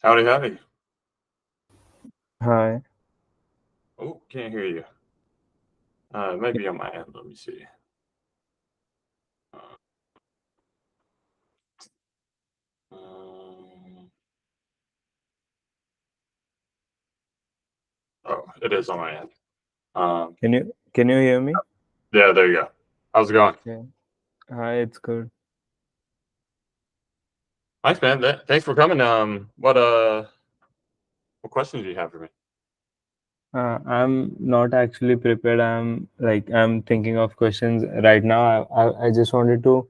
Howdy, howdy. Hi. Oh, can't hear you. Maybe on my end. Let me see. Uh, um, oh, it is on my end. Can you hear me? Yeah, there you go. How's it going? Yeah. Hi, it's good. Nice, man. Thanks for coming. What questions do you have for me? I'm not actually prepared. I'm thinking of questions right now. I just wanted to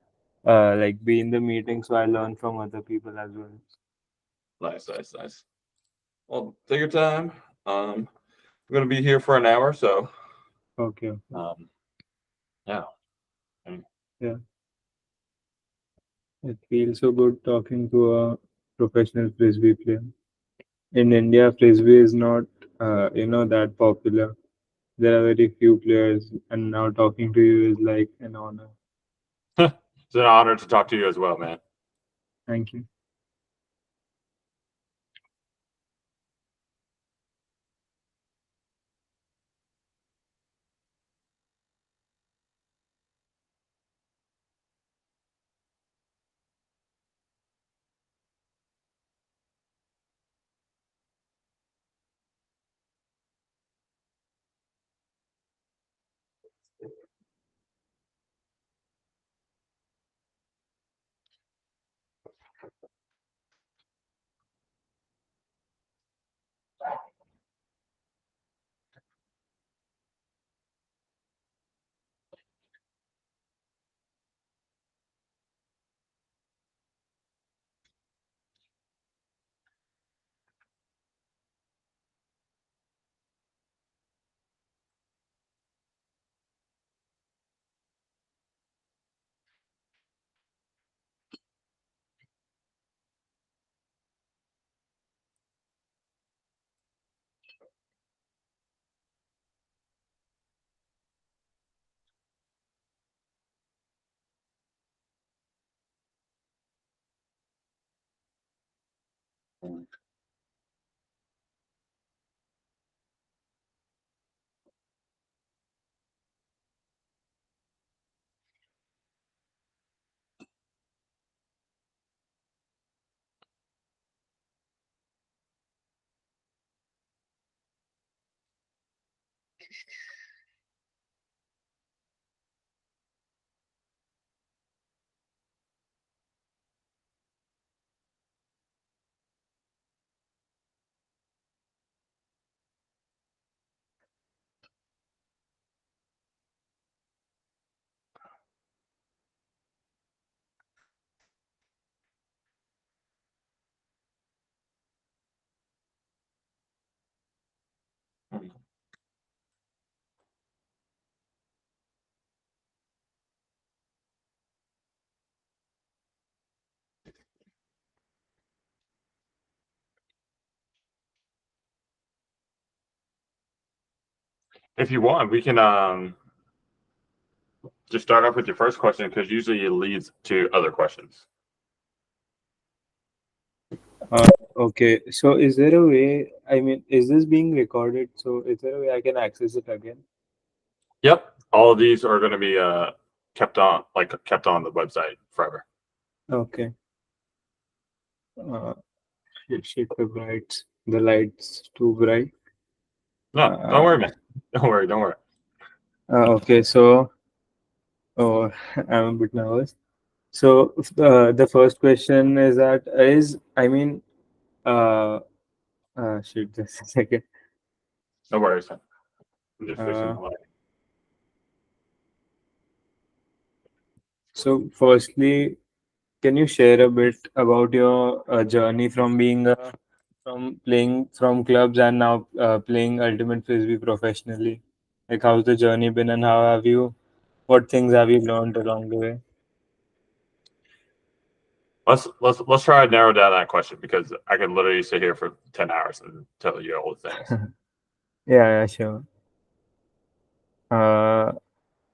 be in the meeting so I learn from other people as well. Nice, nice, nice. Well, take your time. I'm gonna be here for an hour, so Okay. Okay. um, yeah. Mm. Yeah. It feels so good talking to a professional frisbee player. In India, frisbee is not that popular. There are very few players, and now talking to you is like an honor. It's an honor to talk to you as well, man. Thank you. If you want, we can just start off with your first question because usually it leads to other questions. Uh, okay, so is there a way? I mean, is this being recorded? So is there a way I can access it again? Yep, all of these are going to be kept on the website forever. Okay. Shit, the lights too bright. No, don't Uh, worry, man. Don't worry, don't worry. okay, so oh, I'm a bit nervous. So the first question is I mean, uh, shit, just a second. No worries, man. I'm just fixing Uh, my light. so firstly, can you share a bit about your journey from from playing from clubs and now playing ultimate frisbee professionally? Like, how's the journey been, and what things have you learned along the way? Let's try to narrow down that question because I could literally sit here for 10 hours and tell you all the things. Yeah, yeah, sure. Uh,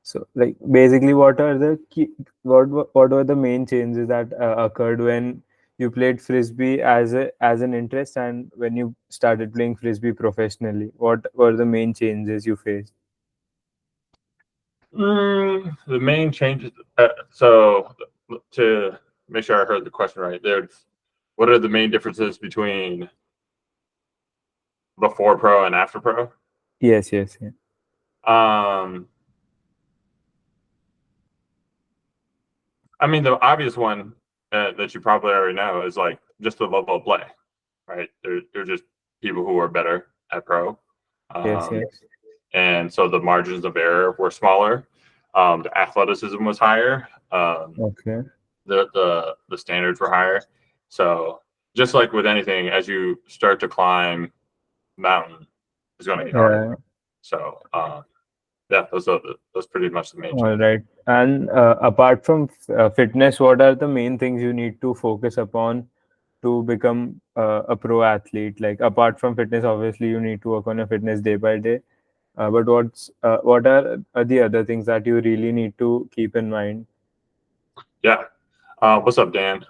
so basically, what were the main changes that occurred when you played frisbee as an interest, and when you started playing frisbee professionally, what were the main changes you faced? The main changes. So to make sure I heard the question right, what are the main differences between before pro and after pro? Yes, yes, yeah. I mean, the obvious one that you probably already know is like just the level of play, right? They're just people who are better at pro. Yes, Um, yes. and so the margins of error were smaller. The athleticism was higher. Okay. The standards were higher. So just like with anything, as you start to climb mountain, it's going to get harder. Yeah. So yeah, those pretty much the main All changes. right. And apart from fitness, what are the main things you need to focus upon to become a pro athlete? Like apart from fitness, obviously you need to work on your fitness day by day. But what are the other things that you really need to keep in mind? Yeah. What's up, Dan?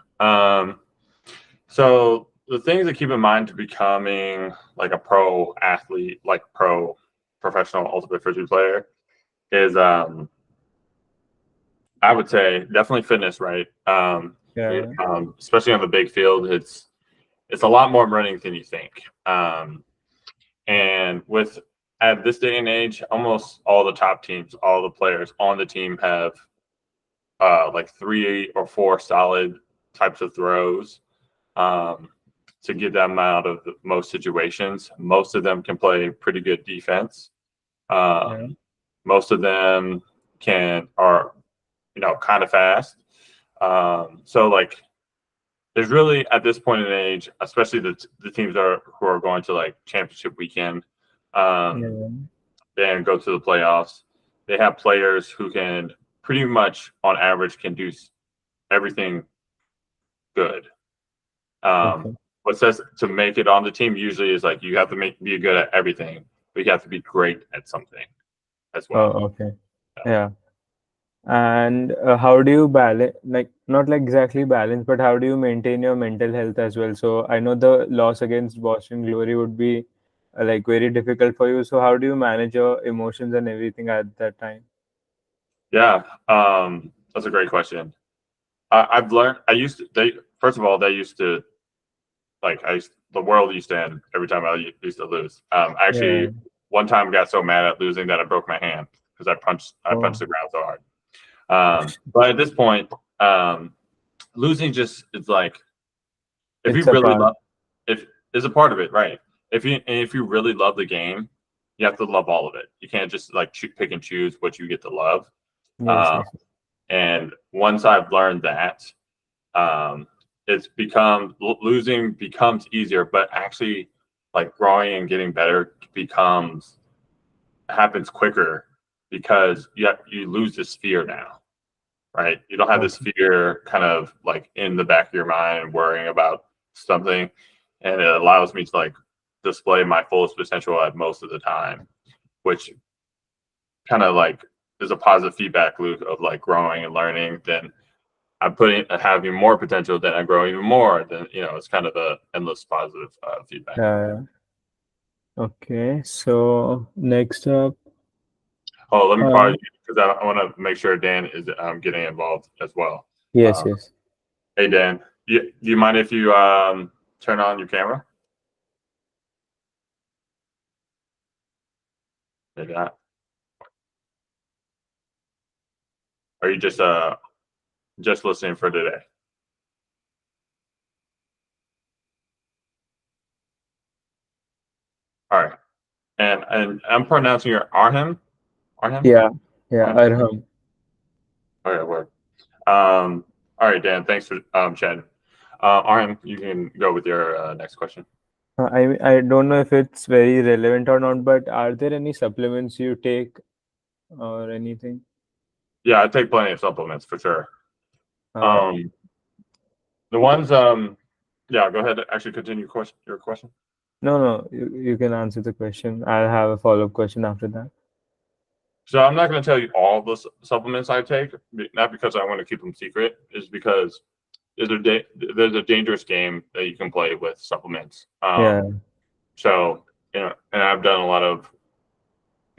So the things to keep in mind to becoming like a pro athlete, like pro professional ultimate frisbee player, is I would say definitely fitness, right? Yeah. Especially on the big field, it's a lot more running than you think. And with at this day and age, almost all the top teams, all the players on the team have like 3 or 4 solid types of throws to get them out of most situations. Most of them can play pretty good defense. Yeah. Most of them are kind of fast. So like there's really at this point in age, especially the teams who are going to like championship weekend Yeah. and go to the playoffs. They have players who can pretty much on average can do everything good. Okay. What says to make it on the team usually is like you have to be good at everything, but you have to be great at something as well. Oh, okay. Yeah. And how do you balance, like, not like exactly balance, but how do you maintain your mental health as well? So I know the loss against Boston Glory would be like very difficult for you. So how do you manage your emotions and everything at that time? Yeah, that's a great question. I've learned. I used to. They first of all, they used to like. The world used to end every time I used to lose. Yeah. Actually, one time got so mad at losing that I broke my hand because I punched Oh, the ground so hard. But at this point, losing just is like if you it's a really part. love if is a part of it, right? If you really love the game, you have to love all of it. You can't just like pick and choose what you get to love. Yes, Um, yes. and once I've learned that, um, it's become losing becomes easier, but actually like growing and getting better happens quicker because you lose this fear now, right? You don't have this Okay. fear kind of like in the back of your mind and worrying about something. And it allows me to like display my fullest potential at most of the time, which kind of like is a positive feedback loop of like growing and learning. Then I'm having more potential, then I grow even more. Then, it's kind of a endless positive feedback loop. Yeah. Okay. So next up, Oh, let me uh, pause you because I want to make sure Dan is getting involved as well. yes, Uh, yes. hey, Dan, do you mind if you turn on your camera? Maybe not. Are you just listening for today? All right. And I'm pronouncing your Arhem. Arhem. Yeah. Yeah. Arhem. Arham. Okay, word. All right, Dan. Thanks for chatting. Arhem, you can go with your next question. I don't know if it's very relevant or not, but are there any supplements you take or anything? Yeah, I take plenty of supplements for sure. Uh, Um, the ones yeah, go ahead. Actually, continue your question. no, no, you can answer the question. I'll have a follow-up question after that. So I'm not going to tell you all the supplements I take, not because I want to keep them secret, is because there's a dangerous game that you can play with supplements. Yeah. So, and I've done a lot of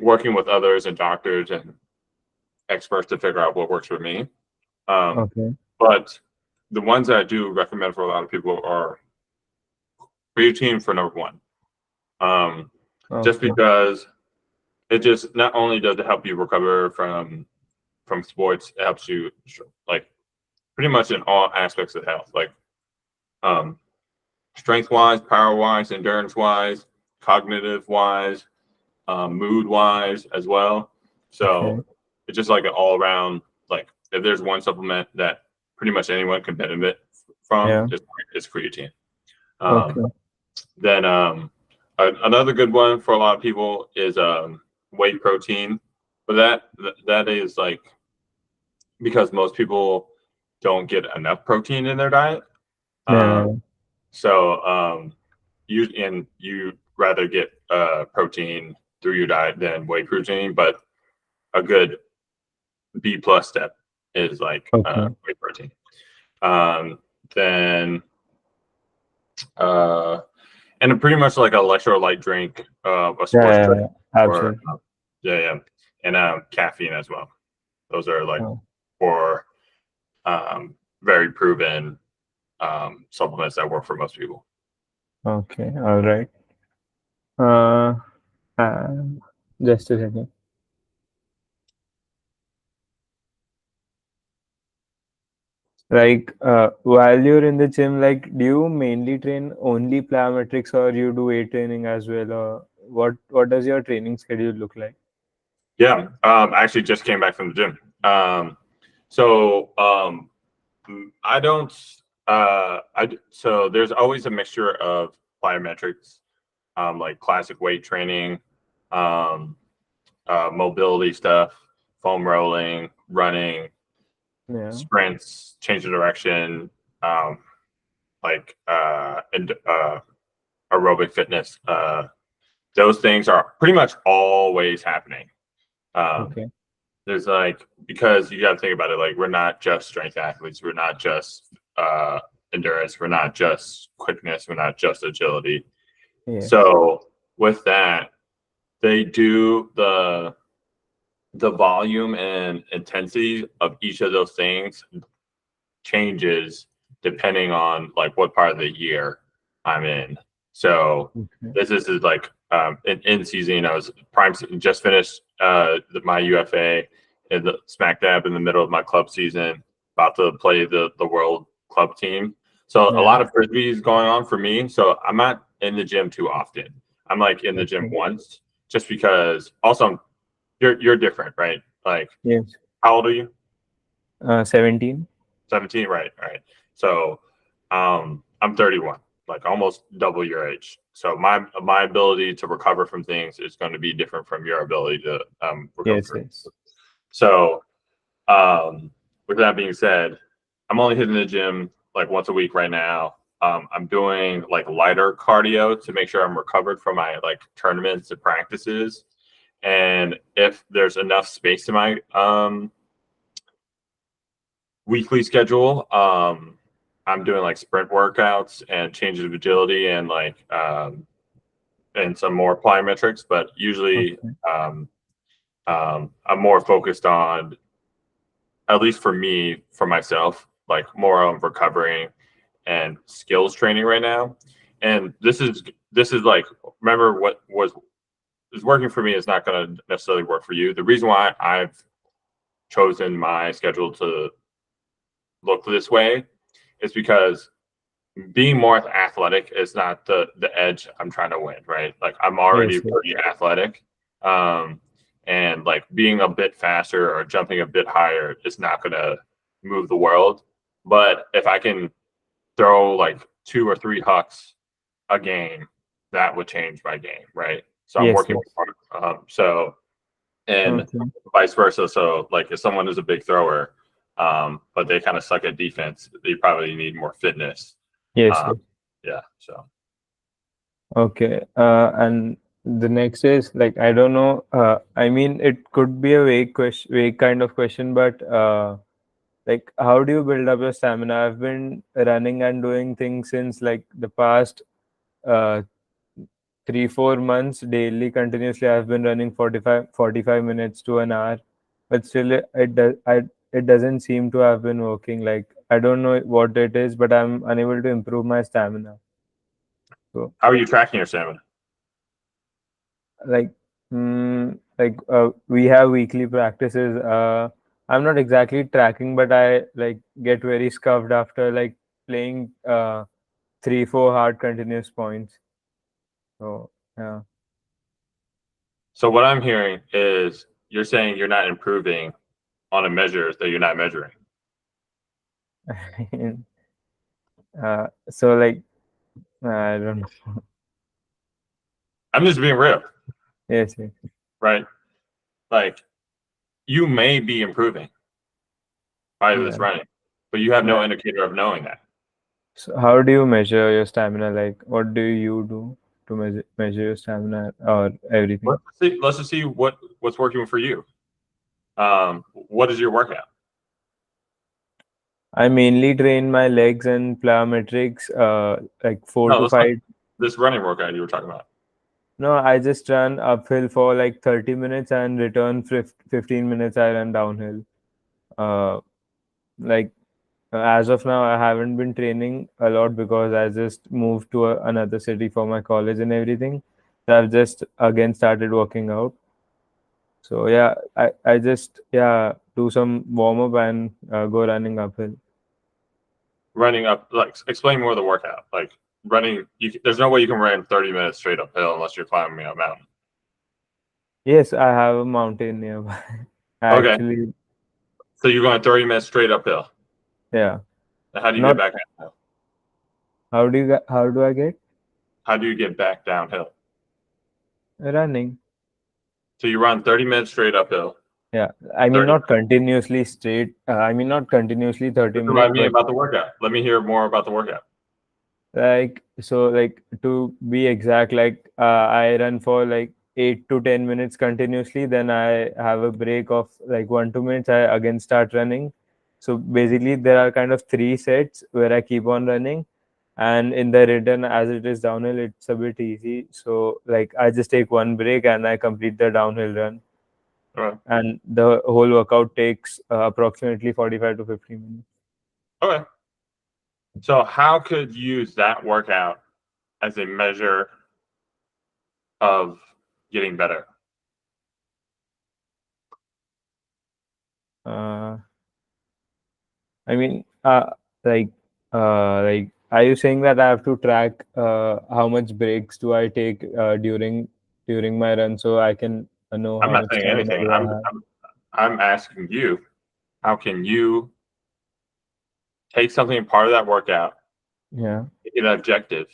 working with others and doctors and experts to figure out what works for me. Okay. But the ones that I do recommend for a lot of people are creatine for number one. Just Okay. because it just not only does it help you recover from sports, it helps you like pretty much in all aspects of health, like strength wise, power wise, endurance wise, cognitive wise, mood wise as well. So Okay. it's just like an all around, like if there's one supplement that pretty much anyone can benefit from, Yeah. it's creatine. Okay. Then another good one for a lot of people is whey protein, but that is like because most people don't get enough protein in their diet. Yeah. So you rather get protein through your diet than whey protein, but a good B plus step is like Okay. whey protein. Then and pretty much like an electrolyte drink, a sports Yeah. drink, or Absolutely. yeah, and caffeine as well. Those are like Oh, four very proven supplements that work for most people. okay. All right. Uh, just a second. Like, while you're in the gym, like, do you mainly train only plyometrics, or you do weight training as well, or what does your training schedule look like? Yeah, I actually just came back from the gym. So I don't. So there's always a mixture of plyometrics, like classic weight training, um, mobility stuff, foam rolling, running, Yeah. sprints, change of direction, like and aerobic fitness. Those things are pretty much always happening. Um, Okay. there's like because you got to think about it. Like we're not just strength athletes. We're not just endurance. We're not just quickness. We're not just agility. Yes. So with that, they do the volume and intensity of each of those things changes depending on like what part of the year I'm in. So Okay. this is like in season. I was just finished my UFA in the smack dab in the middle of my club season, about to play the world club team. So a Yeah. lot of frisbees going on for me. So I'm not in the gym too often. I'm like in the gym Okay. once, just because. Also, you're different, right? Like, Yes. how old are you? 17. 17, right? Right. So, I'm 31, like almost double your age. So my ability to recover from things is going to be different from your ability to recover Yes. from. Yes. So, with that being said, I'm only hitting the gym like once a week right now. I'm doing like lighter cardio to make sure I'm recovered from my like tournaments and practices. And if there's enough space in my weekly schedule, I'm doing like sprint workouts and changes of agility and like and some more plyometrics, but usually Okay. I'm more focused on, at least for me, for myself, like more on recovering and skills training right now. And this is like, remember what was is working for me is not going to necessarily work for you. The reason why I've chosen my schedule to look this way is because being more athletic is not the edge I'm trying to win, right? Like I'm already Yes. Yes. pretty athletic. And like being a bit faster or jumping a bit higher is not gonna move the world. But if I can throw like 2 or 3 hucks a game, that would change my game, right? So I'm Yes. working Yes. with and Okay. vice versa. So like if someone is a big thrower, but they kind of suck at defense, they probably need more fitness. Yes. Um, Yes. yeah. So Okay. And the next is like, I don't know. I mean, it could be a vague question, vague kind of question, but like how do you build up your stamina? I've been running and doing things since like the past uh 3 4 months daily continuously. I've been running 45 minutes to an hour, but still it doesn't seem to have been working. Like I don't know what it is, but I'm unable to improve my stamina. So How are you tracking your stamina? like we have weekly practices. I'm not exactly tracking, but I like get very scuffed after like playing 3 4 hard continuous points. So yeah. So what I'm hearing is you're saying you're not improving on a measure that you're not measuring. So like I don't know. I'm just being real, Yes, yes. right? Like you may be improving by this Yeah, running, but you have no yeah. indicator of knowing that. So how do you measure your stamina? Like what do you do to measure your stamina or everything? Let's just see what's working for you. What is your workout? I mainly train my legs and plyometrics, like four No, to five. this running workout you were talking about. No, I just run uphill for like 30 minutes and return 15 minutes. I run downhill. Uh, like as of now, I haven't been training a lot because I just moved to another city for my college and everything. So I've just again started working out. So yeah, I just do some warm up and go running uphill. Running up, like explain more of the workout. Like running, there's no way you can run 30 minutes straight uphill unless you're climbing a mountain. Yes, I have a mountain nearby. Okay, Actually, so you're going 30 minutes straight uphill. yeah. Now, how do you get Not back downhill? how do I get How do you get back downhill? running? So you run 30 minutes straight uphill. Yeah, I mean 30 not minutes. continuously straight. I mean not continuously 30 Just remind minutes, me but about the workout. Let me hear more about the workout. like so like to be exact, like I run for like 8 to 10 minutes continuously. Then I have a break of like 1 2 minutes. I again start running. So basically, there are kind of 3 sets where I keep on running, and in the return, as it is downhill, it's a bit easy. So like I just take one break and I complete the downhill run, All right. and the whole workout takes approximately 45 to 50 minutes. Okay. So how could you use that workout as a measure of getting better? Uh, I mean, like, are you saying that I have to track how much breaks do I take during my run so I can know I'm how not much saying stamina anything. do I have? I'm asking you, how can you take something part of that workout, Yeah, make it objective,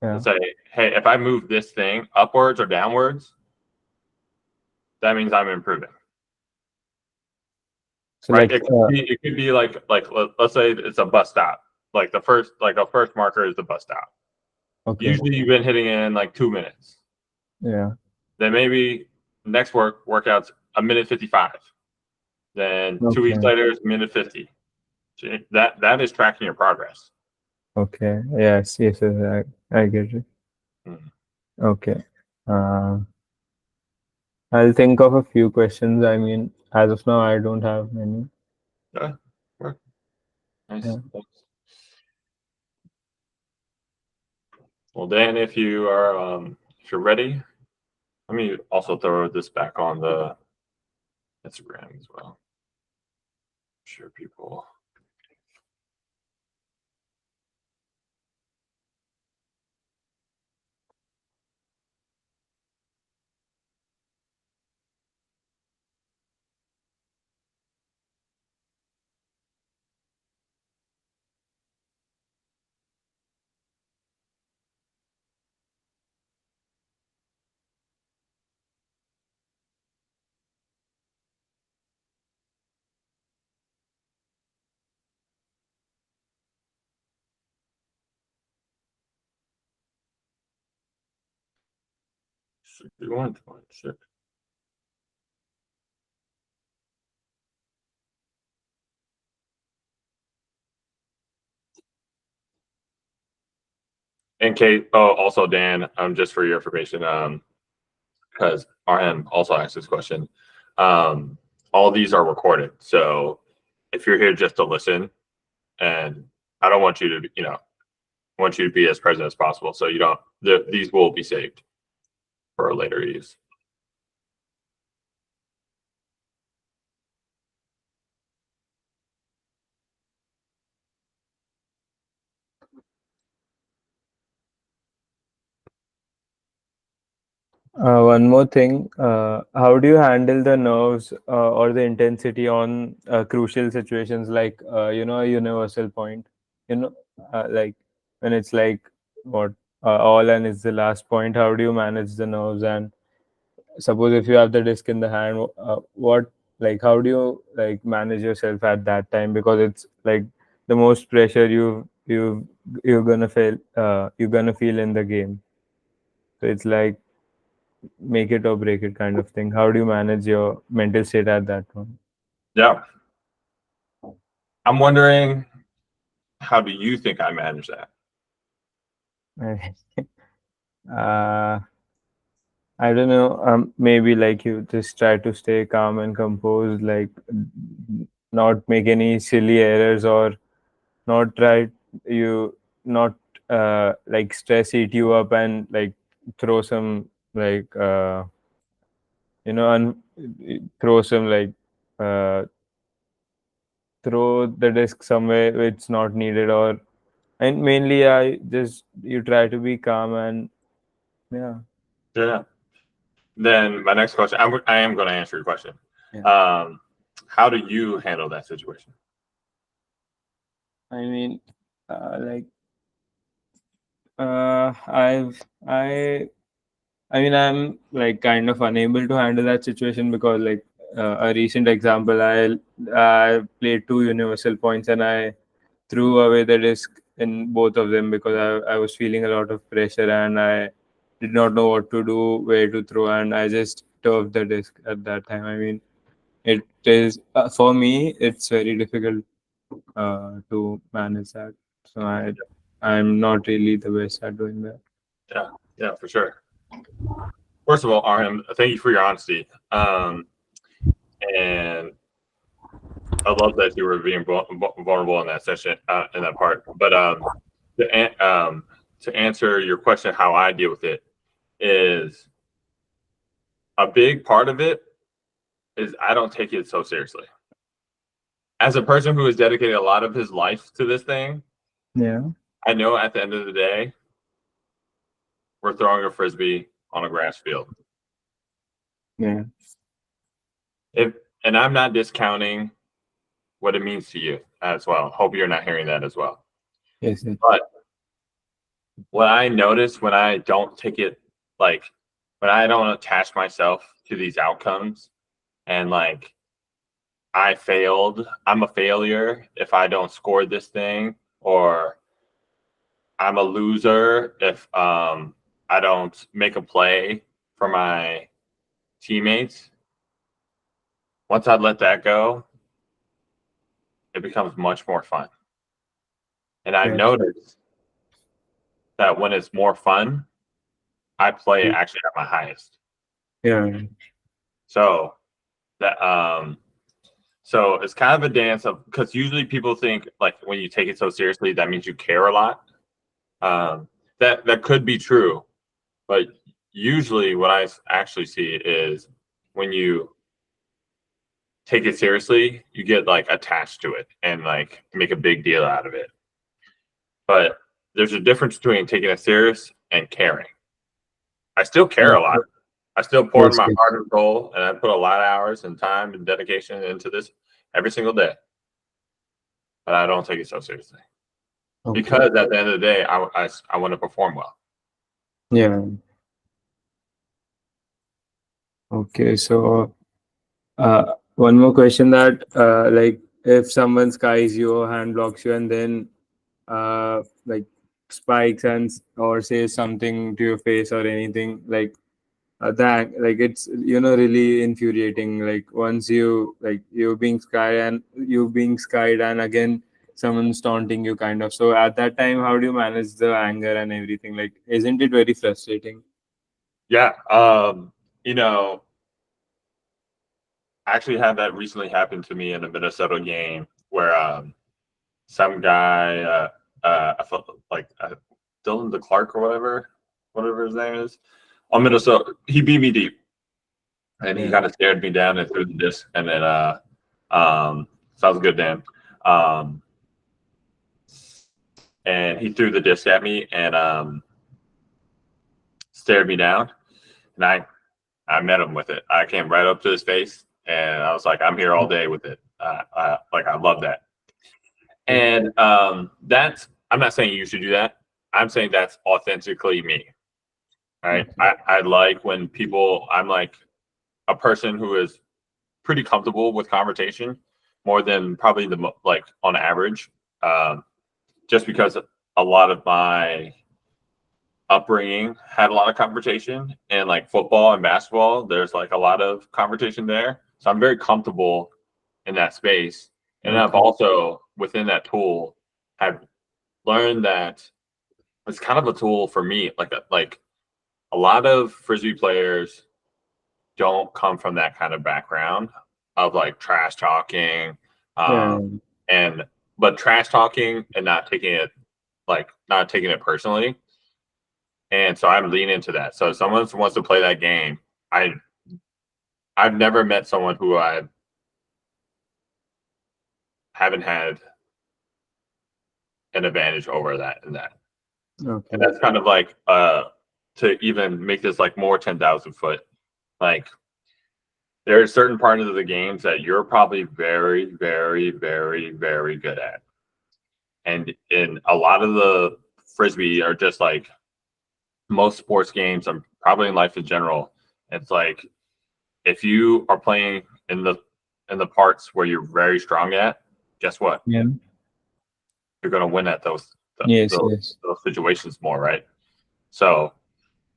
and yeah. say, hey, if I move this thing upwards or downwards, that means I'm improving. So Right? like, It could be like let's say it's a bus stop. Like a first marker is the bus stop. okay, Usually you've been hitting in like 2 minutes. yeah, Then maybe next workout's a minute 55. Then 2 weeks okay, later it's minute 50. So that is tracking your progress. okay. Yes, yes, yes, I get it. Mhm. Okay. Uh, I'll think of a few questions. I mean, as of now, I don't have many. Okay. Work. Nice. Yeah. Thanks. Well, Dan, if you're ready, let me also throw this back on the Instagram as well. Sure, people. Should be one. Sure. In case, oh, also Dan, just for your information, because RM also asked this question. All these are recorded, so if you're here just to listen, and I don't want you to, I want you to be as present as possible, so you don't. These will be saved for later use. One more thing, how do you handle the nerves or the intensity on crucial situations like, a universal point? Like when it's like what all and it's the last point. How do you manage the nerves? And suppose if you have the disc in the hand, what like how do you like manage yourself at that time? Because it's like the most pressure you're gonna feel in the game. So it's like make it or break it kind of thing. How do you manage your mental state at that point? Yeah, I'm wondering, how do you think I manage that? uh, I don't know. Maybe like you just try to stay calm and composed, like not make any silly errors or not try you not like stress eat you up and like throw some like and throw some like uh, throw the disc somewhere it's not needed or and mainly I just you try to be calm and yeah. Yeah. Then my next question, I am going to answer your question. Yeah. How do you handle that situation? I mean, like I've I mean I'm like kind of unable to handle that situation because like a recent example I played two universal points and I threw away the disc in both of them because I was feeling a lot of pressure and I did not know what to do, where to throw, and I just turfed the disc at that time. I mean, it is for me, it's very difficult to manage that. So I'm not really the best at doing that. Yeah, for sure. First of all, RM, thank you for your honesty. And I love that you were being vulnerable in that session, in that part. But to answer your question, how I deal with it is a big part of it is I don't take it so seriously. As a person who has dedicated a lot of his life to this thing, Yeah. I know at the end of the day, we're throwing a frisbee on a grass field. Yeah. And I'm not discounting what it means to you as well. Hope you're not hearing that as well. Yes. Yes. But what I notice when I don't take it, like when I don't attach myself to these outcomes and like I failed, I'm a failure if I don't score this thing, or I'm a loser if I don't make a play for my teammates. Once I let that go, it becomes much more fun. And I've Yeah. noticed that when it's more fun, I play actually at my highest. Yeah. So that so it's kind of a dance of, because usually people think like when you take it so seriously, that means you care a lot. That could be true, but usually what I actually see is when you take it seriously, you get like attached to it and like make a big deal out of it. But there's a difference between taking it serious and caring. I still care a lot. I still pour Yes. my Yes. heart and soul, and I put a lot of hours and time and dedication into this every single day. But I don't take it so seriously Okay. because at the end of the day, I want to perform well. Yeah. Okay. So, one more question that, like, if someone skies you or hand blocks you and then, like, spikes and or says something to your face or anything like that, like it's really infuriating. Like once you being skied and again someone's taunting you, kind of. So at that time, how do you manage the anger and everything? Like, isn't it very frustrating? Yeah. You know, I actually had that recently happen to me in a Minnesota game where some guy, I felt like Dylan DeClark or whatever his name is, on Minnesota, he beat me deep, and he Yeah. kind of stared me down and threw the disc, and then sounds good, Dan. Um, and he threw the disc at me and stared me down, and I met him with it. I came right up to his face, and I was like, "I'm here all day with it." I love that. And that's, I'm not saying you should do that. I'm saying that's authentically me. Right. I like when people, I'm like a person who is pretty comfortable with conversation more than probably like on average. Just because a lot of my upbringing had a lot of conversation, and like football and basketball, there's like a lot of conversation there. So I'm very comfortable in that space. And I've also, within that tool, have learned that it's kind of a tool for me. Like a lot of frisbee players don't come from that kind of background of like trash talking, Yeah. and but trash talking and not taking it personally. And so I'm leaning into that. So if someone wants to play that game, I've never met someone who I haven't had an advantage over that and that. Okay. And that's kind of like to even make this like more 10,000 foot, like there are certain parts of the games that you're probably very, very, very, very good at. And in a lot of the frisbee are just like most sports games, and probably in life in general, it's like if you are playing in the parts where you're very strong at, guess what? Yeah. You're going to win at those Yes. situations more, right? So,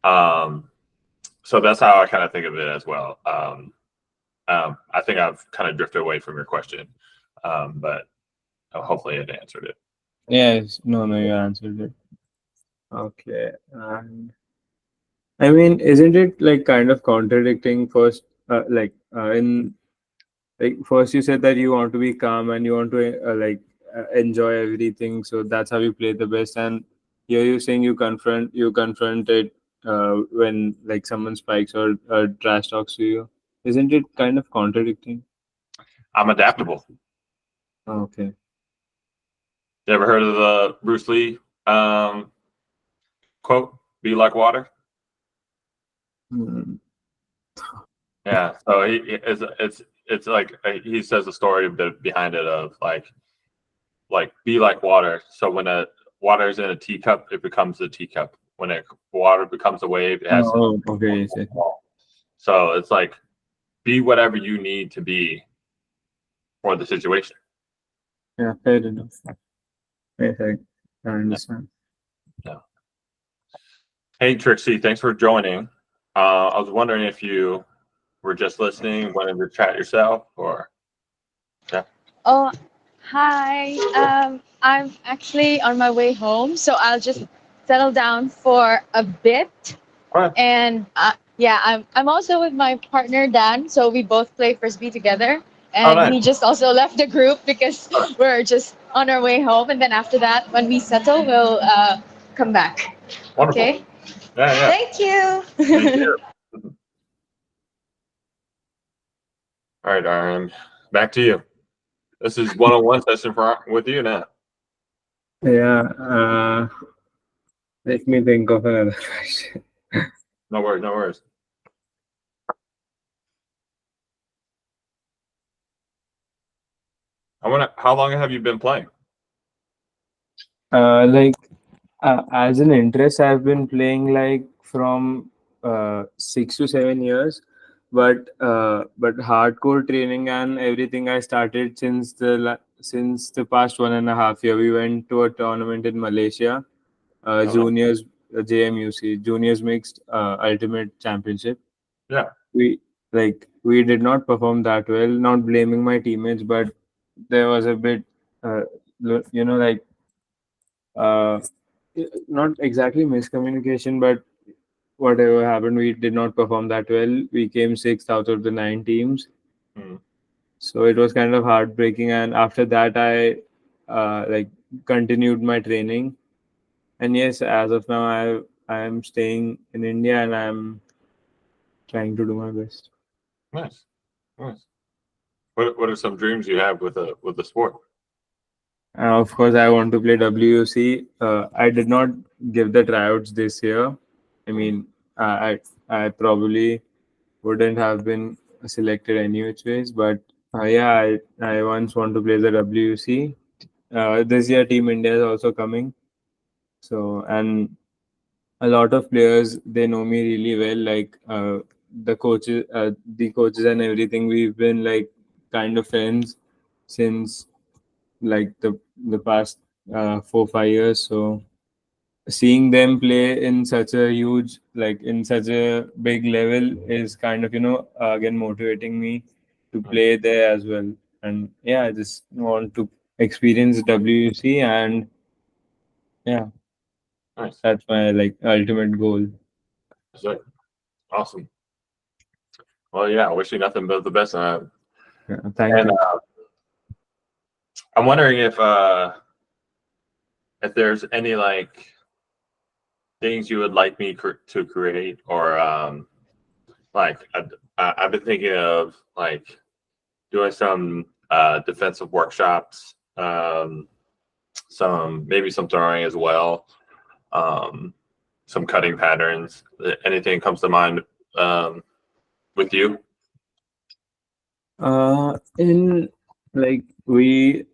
so that's how I kind of think of it as well. I think I've kind of drifted away from your question, but hopefully it answered it. Yes. No, you answered it. Okay. And I mean, isn't it like kind of contradicting first? In like first you said that you want to be calm and you want to enjoy everything, so that's how you play the best. And here you're saying you confront it when like someone spikes or trash talks to you. Isn't it kind of contradicting? I'm adaptable. Okay. You ever heard of the Bruce Lee quote? Be like water. Hmm. Yeah. So it's like he says a story behind it of like be like water. So when a water is in a teacup, it becomes a teacup. When water becomes a wave, it has Oh, okay. Yes, yes. so it's like be whatever you need to be for the situation. Yeah, fair enough. Yes, I understand. Yeah. Hey Trixie, thanks for joining. I was wondering if you were just listening, wanted to chat yourself, or yeah. Oh, hi. I'm actually on my way home, so I'll just settle down for a bit. All right. And yeah, I'm also with my partner Dan, so we both play frisbee together. Oh, And nice. he just also left the group because we're just on our way home. And then after that, when we settle, we'll come back. Wonderful. Okay. Yeah. Thank you. Thank you. All right, Aaron, back to you. This is one-on-one session with you now. Yeah. Let me think of another question. No worries. How long have you been playing? As an interest, I've been playing like from 6 to 7 years, but hardcore training and everything I started since the past 1.5 year. We went to a tournament in Malaysia, juniors, JMUC juniors mixed ultimate championship. Yeah. We did not perform that well. Not blaming my teammates, but there was a bit. like uh, not exactly miscommunication, but whatever happened, we did not perform that well. We came sixth out of the 9 teams, Mm. so it was kind of heartbreaking. And after that, I like continued my training. And yes, as of now, I am staying in India and I'm trying to do my best. Nice, nice. What are some dreams you have with the sport? Of course, I want to play WC. I did not give the tryouts this year. I Mm. mean, I probably wouldn't have been selected any which ways, but yeah, I once want to play the WC. This year, Team India is also coming. So, and a lot of players, they know me really well. Like the coaches and everything. We've been like kind of friends since like the past 4 5 years. So seeing them play in such a huge, like in such a big level, is kind of again motivating me to Mm. play there as well. And yeah, I just want to experience WC, and yeah, Nice. that's my like ultimate goal. So, awesome. Well, yeah, I wish you nothing but the best. Yeah, thank And you. I'm wondering if there's any like things you would like me to create, or like I've been thinking of like doing some defensive workshops, some maybe some throwing as well, um, some cutting patterns. Anything comes to mind with you? In like we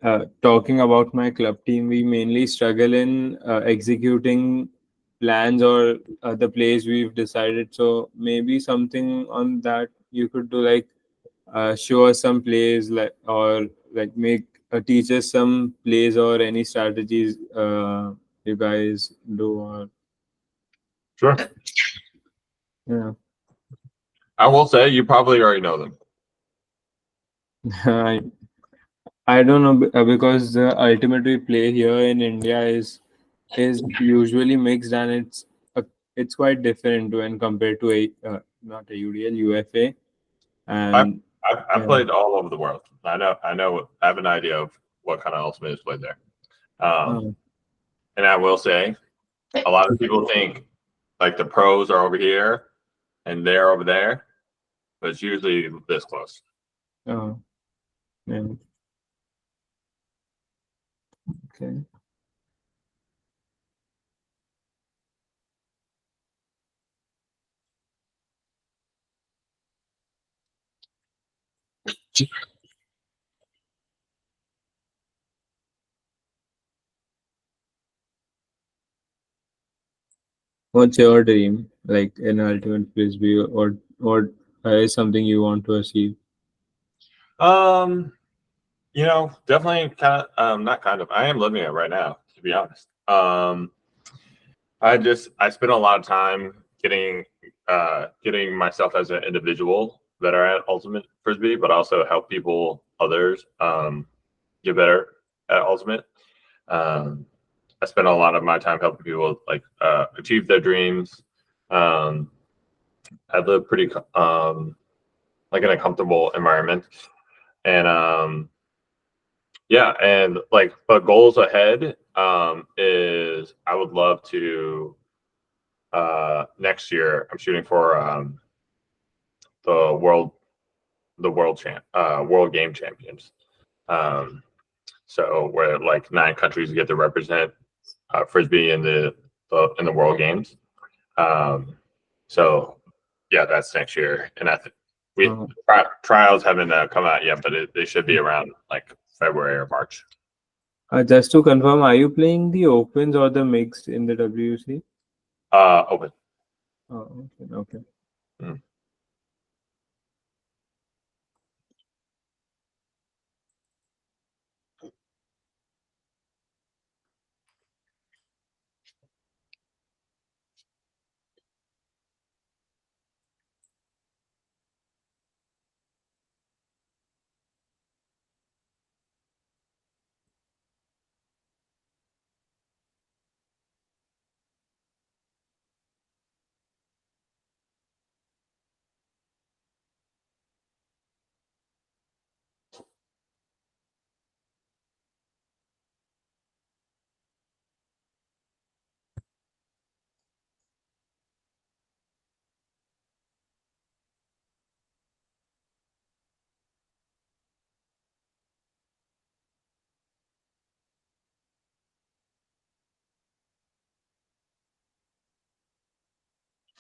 talking about my club team, we mainly struggle in executing plans or the plays we've decided. So maybe something on that you could do, like show us some plays, like, or like make teach us some plays or any strategies you guys do. Or Sure. yeah. I will say you probably already know them. I I don't know because the ultimate we play here in India is usually mixed, and it's quite different when compared to a not a UDL, UFA. I've, And I've yeah. played all over the world. I have an idea of what kind of ultimate is played there. uh, And I will say, a lot of people think like the pros are over here and they're over there, but it's usually this close. uh, yeah. Okay. What's your dream, like in ultimate frisbee, or is something you want to achieve? Um, definitely kind of, not kind of. I am living it right now, to be honest. I spend a lot of time getting myself as an individual better at ultimate frisbee, but also help others get better at ultimate. Um, I spend a lot of my time helping people like achieve their dreams. Um, I live pretty like in a comfortable environment, and yeah, and like but goals ahead is I would love to next year I'm shooting for the world world game champions. Um, so where like 9 countries get to represent frisbee in the world games. Um, so yeah, that's next year, and I think we uh, trials haven't come out yet, but they should be around like February or March. just to confirm, are you playing the opens or the mixed in the WC? Open. Oh, okay, okay. Mm.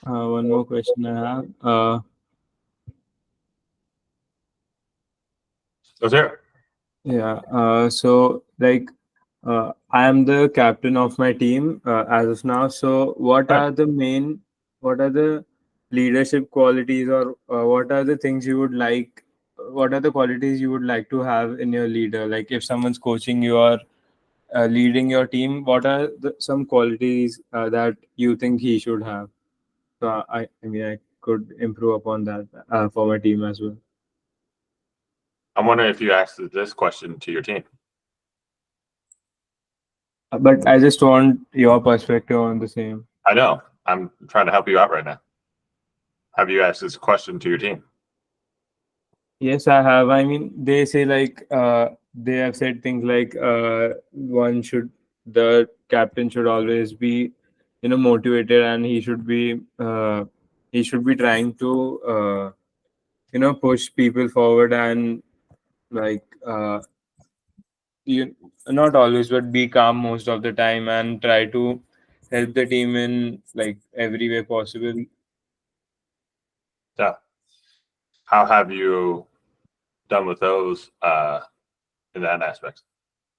One more question I have. Was there? Yeah. So like, I am the captain of my team as of now. So Right. what are the leadership qualities, or what are the things you would like? What are the qualities you would like to have in your leader? Like, if someone's coaching you or leading your team, what are some qualities that you think he should have? So I mean, I could improve upon that for my team as well. I'm wondering if you asked this question to your team. But I just want your perspective on the same. I know. I'm trying to help you out right now. Have you asked this question to your team? Yes, I have. I mean, they say like they have said things like the captain should always be, motivated, and he should be trying to push people forward, and like you not always, but be calm most of the time and try to help the team in like every way possible. Yeah. How have you done with those in that aspect?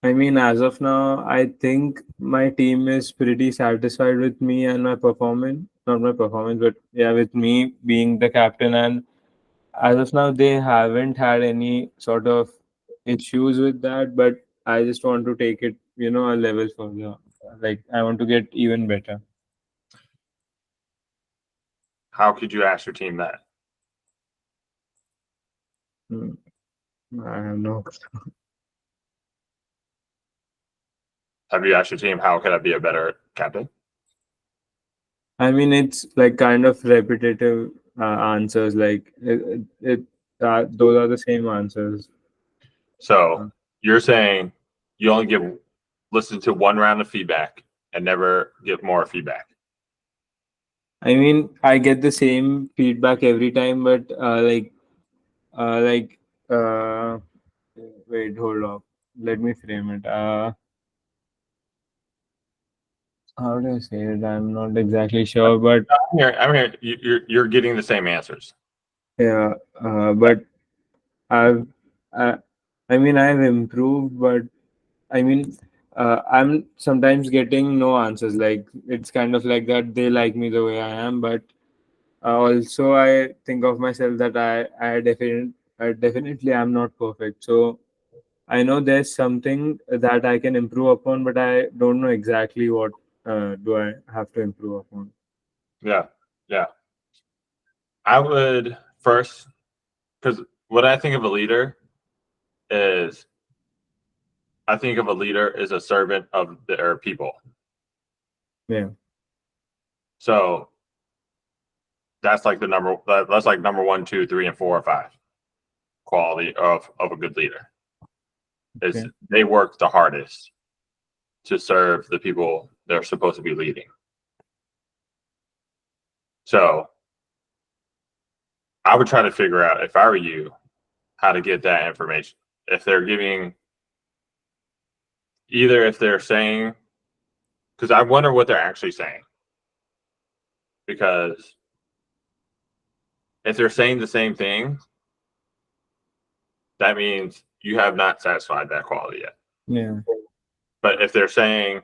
I mean, as of now, I think my team is pretty satisfied with me and my performance. Not my performance, but yeah, with me being the captain. And as of now, they haven't had any sort of issues with that. But I just want to take it, a level further. Like, I want to get even better. How could you ask your team that? Hmm. I don't know. Have you asked your team, how could I be a better captain? I mean, it's like kind of repetitive answers. Like, those are the same answers. So you're saying you only listen to one round of feedback and never get more feedback. I mean, I get the same feedback every time, but uh, like, uh, wait, hold up. Let me frame it. How do I say it? I'm not exactly sure, but I'm here. You're getting the same answers. yeah, but I've, I, I mean, I've improved, but I mean, I'm sometimes getting no answers. Like, it's kind of like that. They like me the way I am, but also I think of myself that I definitely am not perfect. So I know there's something that I can improve upon, but I don't know exactly what do I have to improve upon. Yeah. Yeah. I would first, because what I think of a leader is, I think of a leader as a servant of their people. Yeah. So that's like that's like number 1, 2, 3, and 4 or 5 quality of a good leader. Is Okay. they work the hardest to serve the people they're supposed to be leading. So I would try to figure out, if I were you, how to get that information. If they're giving, either if they're saying, because I wonder what they're actually saying. Because if they're saying the same thing, that means you have not satisfied that quality yet. Yeah. But if they're saying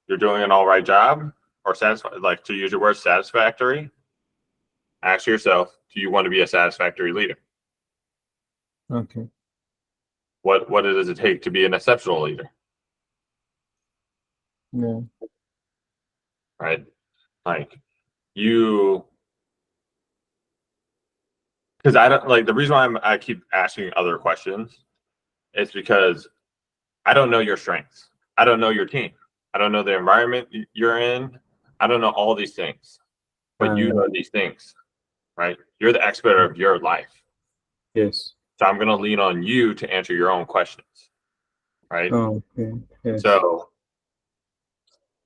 you're doing an all right job, or satisfied, like to use your word, satisfactory, ask yourself, do you want to be a satisfactory leader? Okay. What does it take to be an exceptional leader? Yeah. Right? Like you, because I don't like, the reason why I keep asking other questions is because I don't know your strengths. I don't know your team. I don't know the environment you're in. I don't know all these things, but you know these things, right? You're the expert of your life. Yes. So I'm going to lean on you to answer your own questions, right? Oh, okay. Yes. So,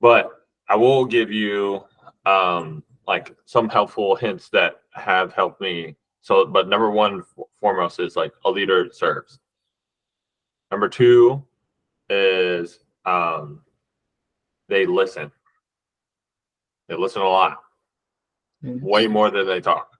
but I will give you like some helpful hints that have helped me. So, but number one foremost is like a leader serves. Number two is they listen. They listen a lot. way more than they talk.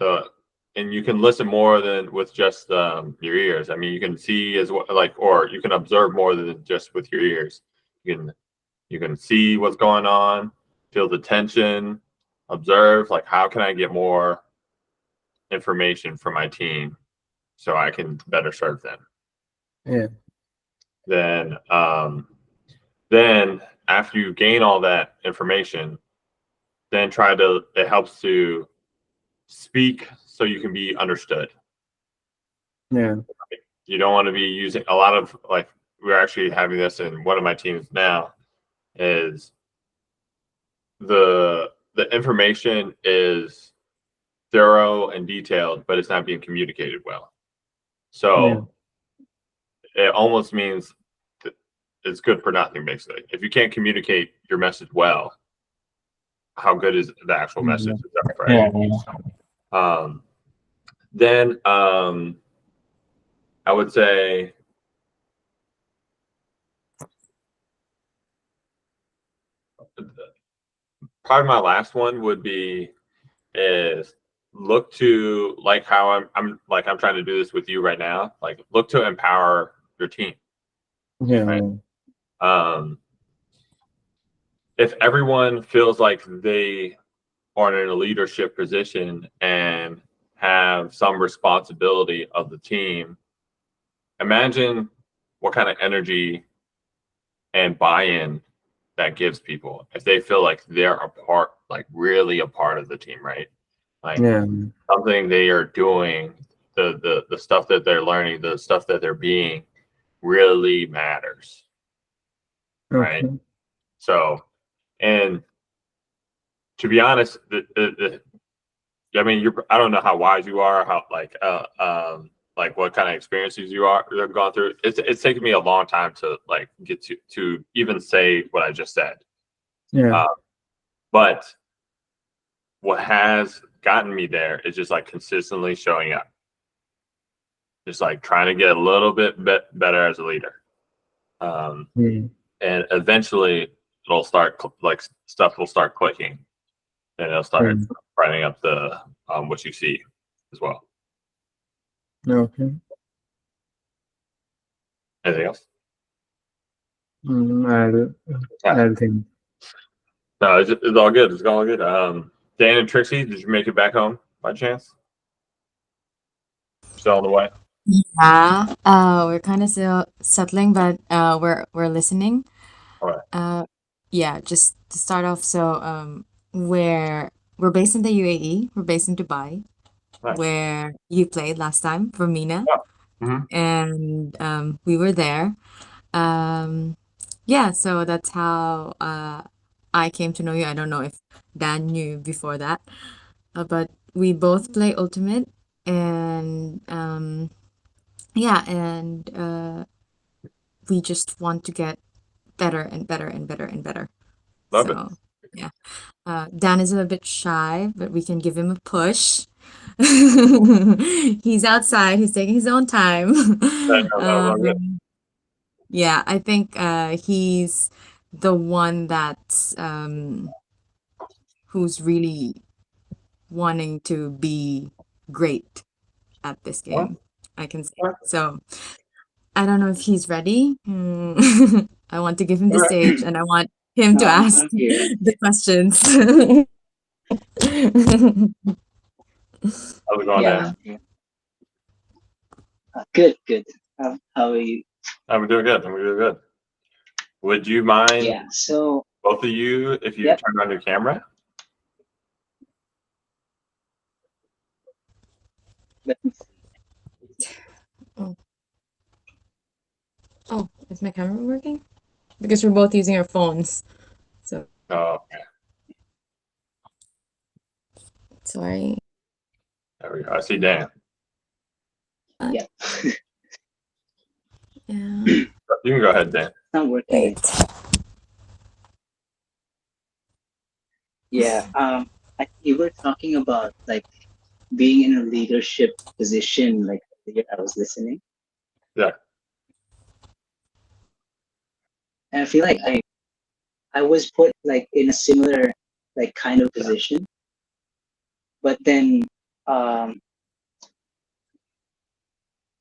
So, and you can listen more than with just your ears. I mean, you can see as well, or you can observe more than just with your ears. You can see what's going on, feel the tension, observe. Like, how can I get more information from my team so I can better serve them? Yeah. Then after you gain all that information, then it helps to speak so you can be understood. Yeah. You don't want to be using a lot of, like, we're actually having this in one of my teams now, is the information is thorough and detailed, but it's not being communicated well. So it almost means that it's good for nothing, basically. If you can't communicate your message well, how good is the actual message itself, right? Then I would say probably my last one would be is look to, like, how I'm trying to do this with you right now. Like, look to empower your team. Yeah. Right? If everyone feels like they are in a leadership position and have some responsibility of the team, imagine what kind of energy and buy-in that gives people if they feel like they're a part, like really a part of the team, right? Like something they are doing, the stuff that they're learning, the stuff that they're being really matters, right? So, and to be honest, I mean, I don't know how wise you are, how like what kind of experiences you've gone through. It's taken me a long time to like get to even say what I just said. But what has gotten me there is just like consistently showing up, just like trying to get a little bit better as a leader, and eventually it'll start, like, stuff will start clicking, and it'll start writing up the what you see as well. Okay. Anything else? I'll think. No, it's all good. It's all good. Dan and Trixie, did you make it back home by chance? Still on the way? Yeah, we're kind of still settling, but we're listening. All right. Yeah, just to start off, so we're based in the UAE. We're based in Dubai, Nice. where you played last time for Mina, and we were there. Yeah, so that's how I came to know you. I don't know if Dan knew before that, but we both play Ultimate, and yeah, and we just want to get better and better and better and better. Love So, yeah. Dan is a bit shy, but we can give him a push. He's outside, he's taking his own time. Yeah, I think he's the one that's who's really wanting to be great at this game, I can say. So I don't know if he's ready. I want to give him the stage, and I want him to ask the questions. How's it going, Dan? Good. How are you? I'm doing good. Would you mind? Yeah. So both of you, if you turn on your camera. let me see. Oh, is my camera working? Because we're both using our phones. So. Oh, okay. Sorry. There we go. I see Dan. Yeah. Yeah. You can go ahead, Dan. Not working. Yeah. You were talking about like being in a leadership position. Like I was listening. Yeah. And I feel like I was put like in a similar like kind of position. But then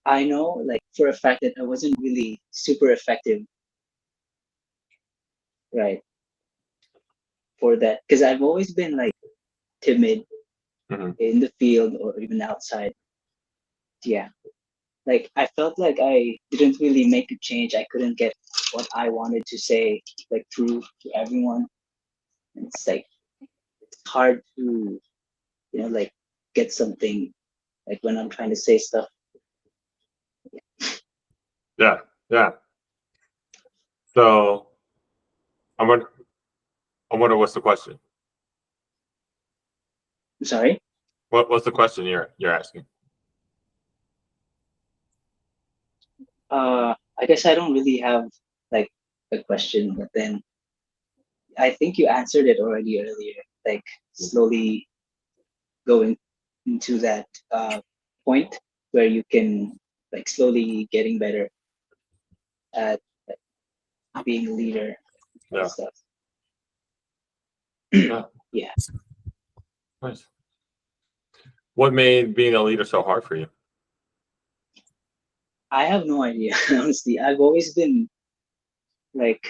I know like for a fact that I wasn't really super effective, right, for that, because I've always been like timid in the field or even outside. Yeah, like I felt like I didn't really make a change. I couldn't get what I wanted to say like through to everyone. And it's like it's hard to like get something like when I'm trying to say stuff. Yeah. So I wonder what's the question? I'm sorry. What's the question you're asking? I guess I don't really have like a question, but then I think you answered it already earlier. Like slowly going into that point where you can like slowly getting better at like, being a leader and Yeah. stuff. Yeah. Nice. What made being a leader so hard for you? I have no idea, honestly. I've always been like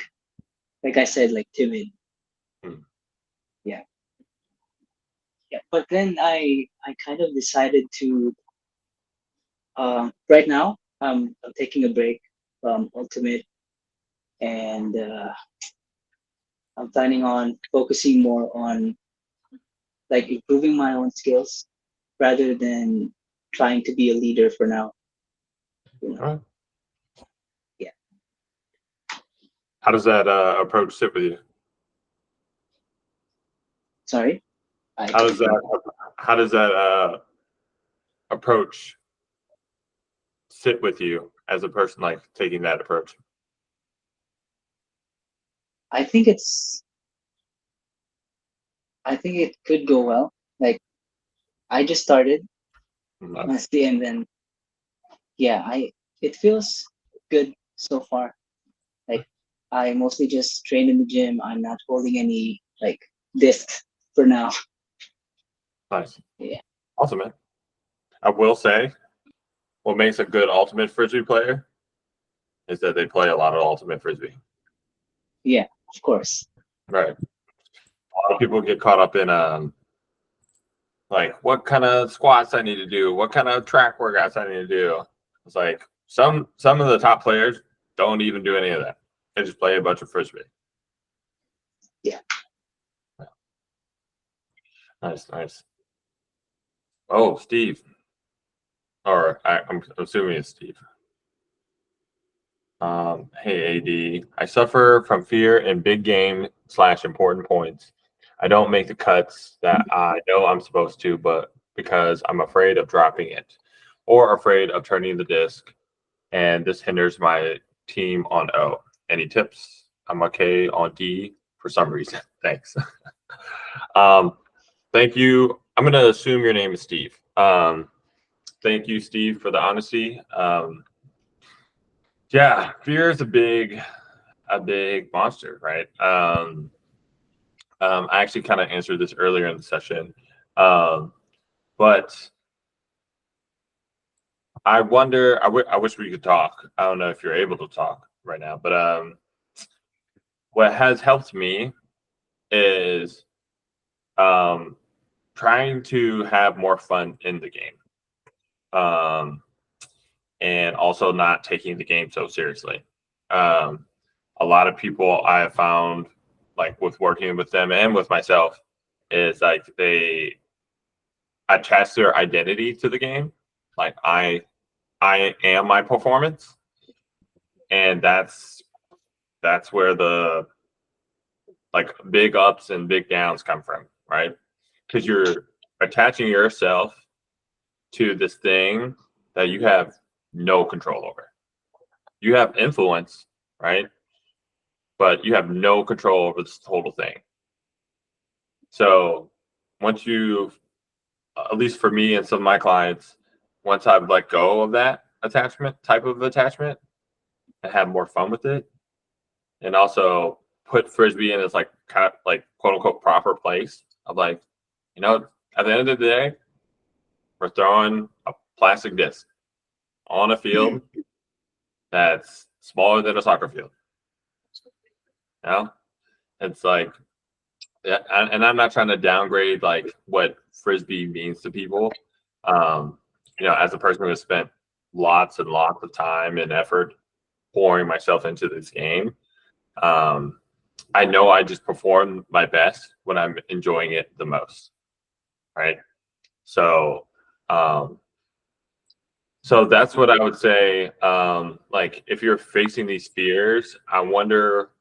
I said, like timid. Yeah. But then I kind of decided to right now I'm taking a break from Ultimate, and I'm planning on focusing more on like improving my own skills rather than trying to be a leader for now. All right. Yeah. How does that approach sit with you? Sorry. How does that approach sit with you as a person like taking that approach? I think it could go well. Like I just started honestly, and then it feels good so far. Like I mostly just train in the gym. I'm not holding any like discs for now. Nice. Yeah. Awesome, man. I will say what makes a good ultimate frisbee player is that they play a lot of ultimate frisbee. Yeah, of course. Right. A lot of people get caught up in like what kind of squats I need to do, what kind of track workouts I need to do. It's like some of the top players don't even do any of that. They just play a bunch of frisbee. Yeah. Nice. Oh, Steve. Or I'm assuming it's Steve. Hey, AD. I suffer from fear in big game / important points. I don't make the cuts that I know I'm supposed to, but because I'm afraid of dropping it or afraid of turning the disc, and this hinders my team on O. Any tips? I'm okay on D for some reason. Thanks. Thank you. I'm going to assume your name is Steve. Thank you, Steve, for the honesty. Yeah, fear is a big monster, right? I actually kind of answered this earlier in the session, but I wonder. I wish we could talk. I don't know if you're able to talk right now, but what has helped me is trying to have more fun in the game, and also not taking the game so seriously. A lot of people I have found, like with working with them and with myself, is like they attach their identity to the game. Like I am my performance, and that's where the like big ups and big downs come from, right? Because you're attaching yourself to this thing that you have no control over. You have influence, right? But you have no control over this total thing. So once you, at least for me and some of my clients, once I've let go of that type of attachment, and have more fun with it, and also put frisbee in its like kind of like quote unquote proper place of like, you know, at the end of the day, we're throwing a plastic disc on a field that's smaller than a soccer field. You know, it's like, yeah, and I'm not trying to downgrade like what frisbee means to people. You know, as a person who has spent lots and lots of time and effort pouring myself into this game, I know I just perform my best when I'm enjoying it the most, right? So, so that's what I would say. Like, if you're facing these fears, I wonder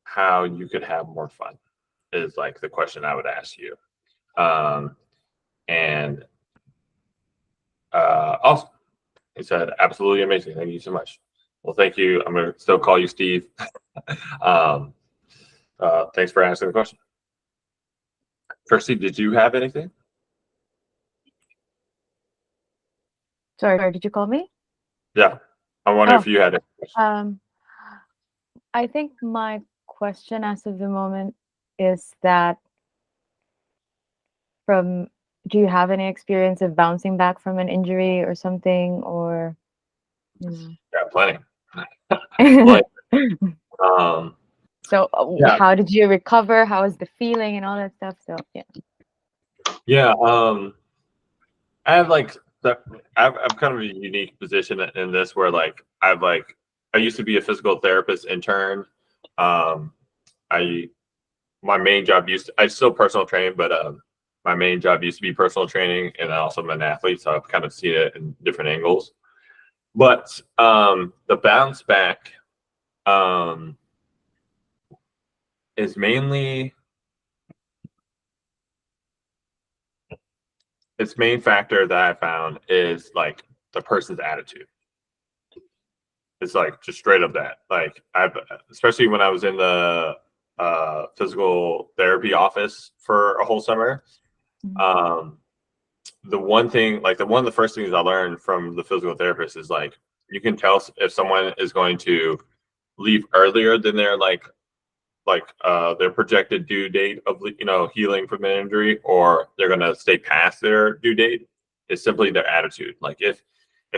how you could have more fun. Is like the question I would ask you. And awesome. He said, absolutely amazing. Thank you so much. Well, thank you. I'm going to still call you Steve. Thanks for asking the question. Kirsty, did you have anything? Sorry, did you call me? Yeah. I wonder if you had it. I think my question as of the moment is that do you have any experience of bouncing back from an injury or something, or Yeah, plenty. Plenty. So yeah. How did you recover? How was the feeling and all that stuff? So yeah. I have like I'm kind of a unique position in this where like I used to be a physical therapist intern. My main job I still personal train, but my main job used to be personal training, and also I'm an athlete, so I've kind of seen it in different angles. But the bounce back is mainly its main factor that I found is like the person's attitude. It's like just straight up that. Like especially when I was in the physical therapy office for a whole summer. The one thing, like one of the first things I learned from the physical therapist is like you can tell if someone is going to leave earlier than their their projected due date of healing from an injury, or they're gonna stay past their due date. Is simply their attitude. Like if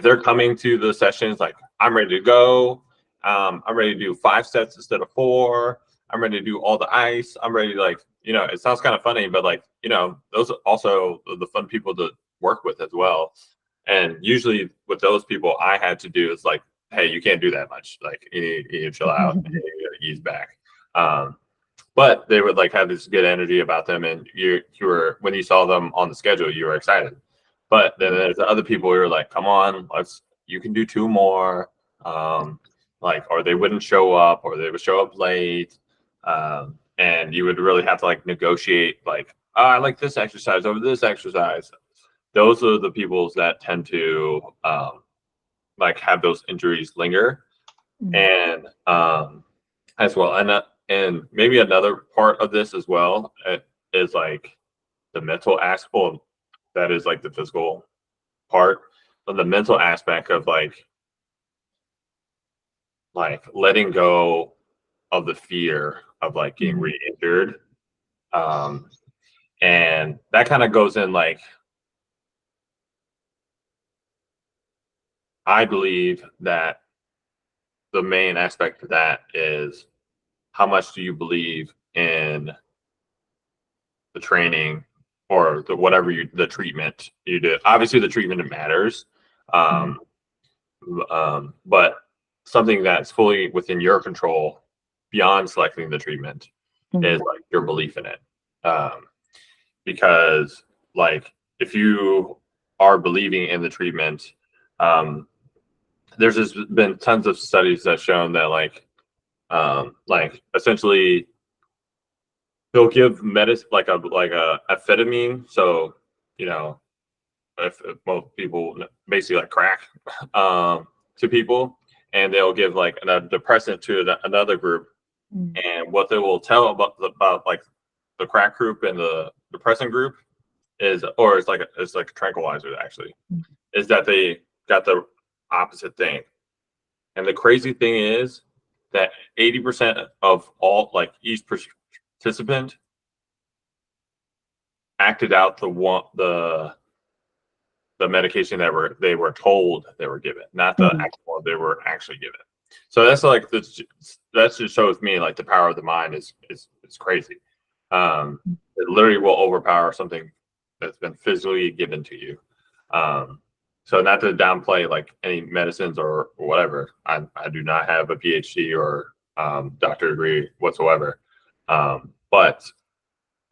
they're coming to the sessions like I'm ready to go, I'm ready to do 5 sets instead of 4. I'm ready to do all the ice. I'm ready to it sounds kind of funny, but those are also the fun people to work with as well. And usually with those people, I had to do is like, hey, you can't do that much. Like you need to chill out. You need to ease back. But they would have this good energy about them, and you were when you saw them on the schedule, you were excited. But then there's the other people who are like, come on, you can do 2 more. Or they wouldn't show up, or they would show up late. And you would really have to negotiate I like this exercise over this exercise. Those are the people that tend to have those injuries linger. And as well, and maybe another part of this as well is the mental aspect. That is the physical part, but the mental aspect of letting go of the fear of getting re-injured. And that kind of goes in I believe that the main aspect of that is how much do you believe in the training or the treatment you do. Obviously the treatment matters. But something that's fully within your control beyond selecting the treatment is your belief in it. Because if you are believing in the treatment, there's just been tons of studies that shown that essentially they'll give medicine like a amphetamine. So if most people basically crack to people, and they'll give a depressant to another group, and what they will tell about the crack group and the depressant group is, or it's a tranquilizer actually, is that they got the opposite thing. And the crazy thing is that 80% of all, like each participant acted out the medication that they were told they were given, not the actual they were actually given. So that's like that just shows me like the power of the mind is crazy. It literally will overpower something that's been physically given to you. So not to downplay like any medicines or whatever. I do not have a PhD or doctor degree whatsoever. But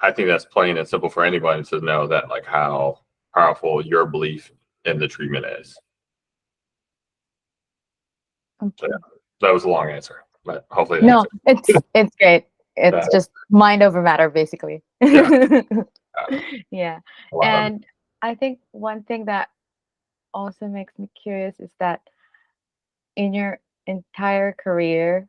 I think that's plain and simple for anybody to know that like how powerful your belief in the treatment is. Okay. So, yeah, that was a long answer, but hopefully No, it's great. It's just mind over matter, basically. Yeah. And I think one thing that also makes me curious is that in your entire career,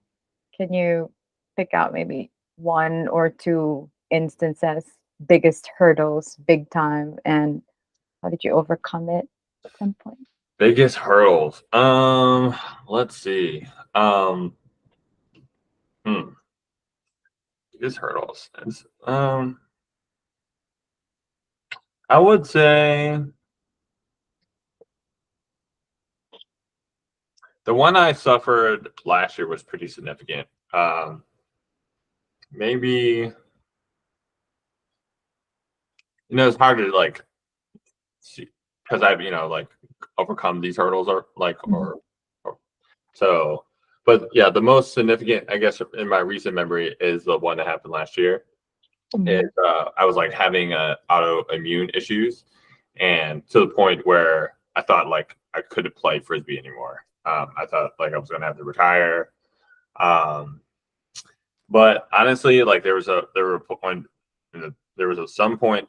can you pick out maybe one or two instances, biggest hurdles, big time, and how did you overcome it at some point? Biggest hurdles. Let's see. Biggest hurdles. I would say the one I suffered last year was pretty significant. Maybe, it's hard to like see because I've, like overcome these hurdles or like, or so, but yeah, the most significant, I guess, in my recent memory is the one that happened last year. I was like having autoimmune issues, and to the point where I thought like I couldn't play frisbee anymore. I thought like I was gonna have to retire. But honestly, like there was some point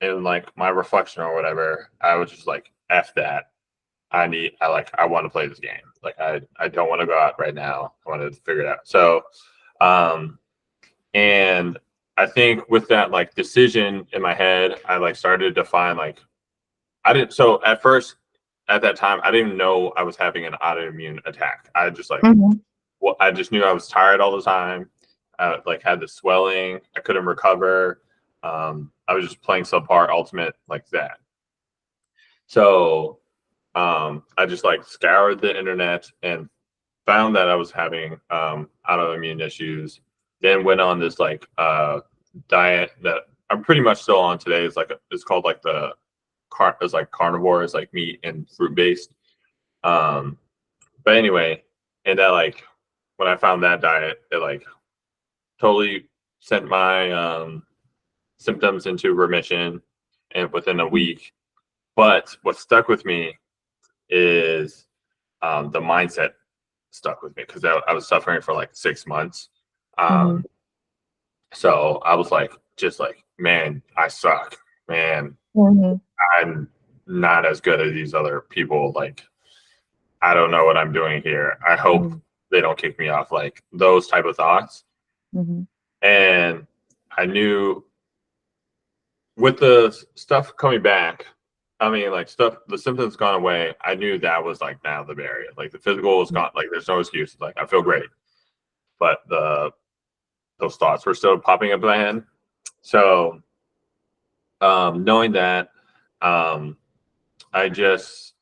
in like my reflection or whatever, I was just like, F that. I want to play this game. Like I don't want to go out right now. I want to figure it out. So, and I think with that like decision in my head, I like started to find like so at first at that time I didn't know I was having an autoimmune attack. I just like I just knew I was tired all the time. I like had the swelling. I couldn't recover. I was just playing subpar ultimate like that. So I just like scoured the internet and found that I was having autoimmune issues. Then went on this like diet that I'm pretty much still on today. It's called like it's like carnivore. It's like meat and fruit based. But anyway, and that like when I found that diet, it like totally sent my symptoms into remission and within a week. But what stuck with me is the mindset stuck with me because I was suffering for like 6 months. So I was like, just like, man, I suck, man. I'm not as good as these other people. Like, I don't know what I'm doing here. I hope they don't kick me off. Like those type of thoughts. And I knew with the stuff coming back, I mean, like the symptoms gone away. I knew that was like now the barrier. Like the physical was gone. Like there's no excuse. Like I feel great, but those thoughts were still popping up in my head. So, knowing that, I just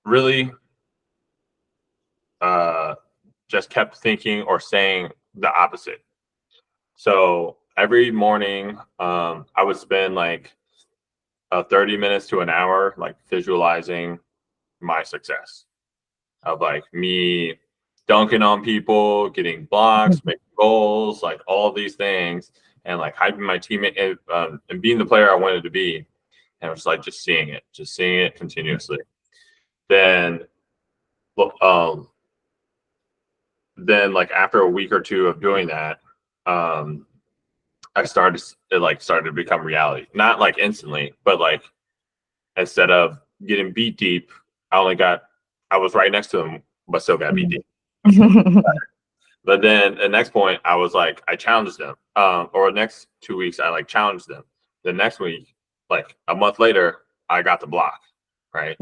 really just kept thinking or saying the opposite. So every morning, I would spend like 30 minutes to an hour, like visualizing my success of like me dunking on people, getting blocks, making goals, like all these things, and like hyping my teammate and being the player I wanted to be. And it was like just seeing it continuously. Then like after a week or two of doing that, it started to become reality. Not like instantly, but like instead of getting beat deep, I was right next to them, but still got beat deep. But then the next point, I was like, I challenged them. Or the next 2 weeks, I like challenged them. The next week, like a month later, I got the block, right?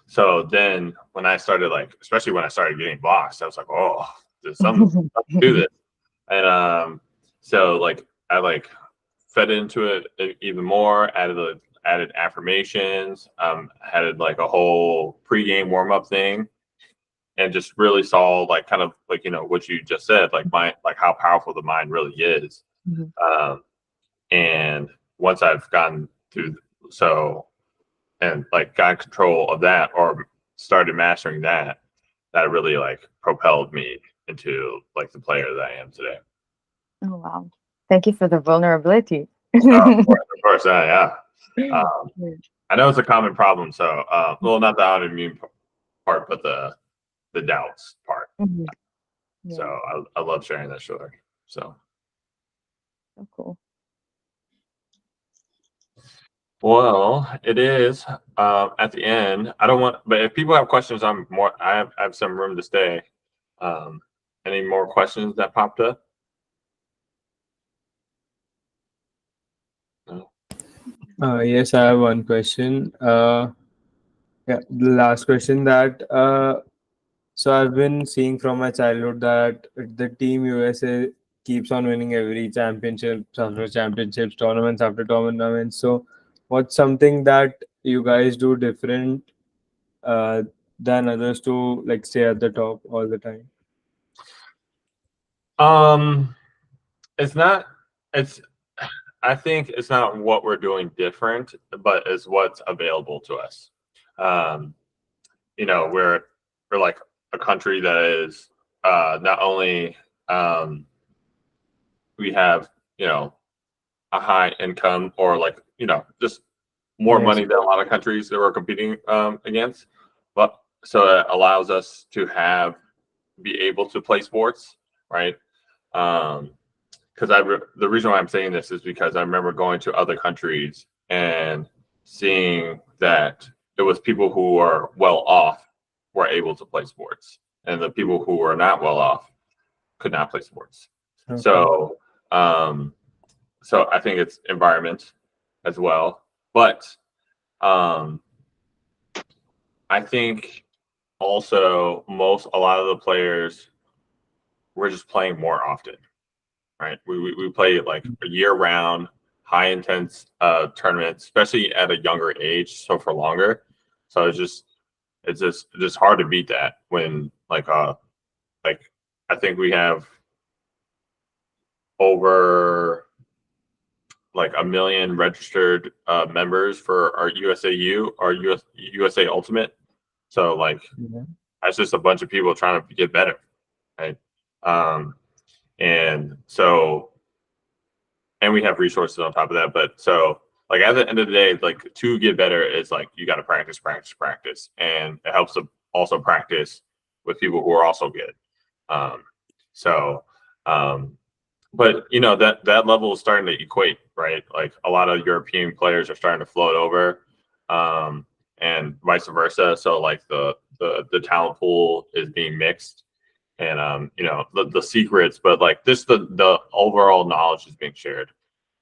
So then when I started, like, especially when I started getting boxed, I was like, oh, there's something to this. And so like I like fed into it even more, added affirmations, added like a whole pregame warm-up thing, and just really saw like kind of like, you know, what you just said, like how powerful the mind really is. And once I've gotten through and like got control of that or started mastering that, that really like propelled me into like the player that I am today. Oh wow! Thank you for the vulnerability. Of course, yeah. I know it's a common problem. So, well, not the autoimmune part, but the doubts part. Yeah. So I love sharing that story. So cool. Well, it is at the end. I don't want, but if people have questions, I have some room to stay. Any more questions that popped up? No. Yes, I have one question. Yeah, the last question that so I've been seeing from my childhood that the team USA keeps on winning every championships after championships, tournaments after tournaments. So, what's something that you guys do different uh, than others to like stay at the top all the time? It's not. It's. I think it's not what we're doing different, but it's what's available to us. You know, we're like a country that is not only we have, you know, a high income or like, you know, just more Yes. money than a lot of countries that we're competing against, but so it allows us to be able to play sports, right? Because the reason why I'm saying this is because I remember going to other countries and seeing that it was people who are well off were able to play sports, and the people who were not well off could not play sports. Okay. So, so I think it's environment as well, but I think also a lot of the players were just playing more often. Right, we play like a year-round, high-intense tournaments, especially at a younger age, so for longer. So it's just hard to beat that when like I think we have over like 1 million registered members for our USAU, our USA Ultimate. So like that's just a bunch of people trying to get better, right? And so, and we have resources on top of that. But so, like at the end of the day, like to get better is like you got to practice, and it helps to also practice with people who are also good. But you know that level is starting to equate, right? Like a lot of European players are starting to float over, and vice versa. So like the talent pool is being mixed. And you know the secrets, but like the overall knowledge is being shared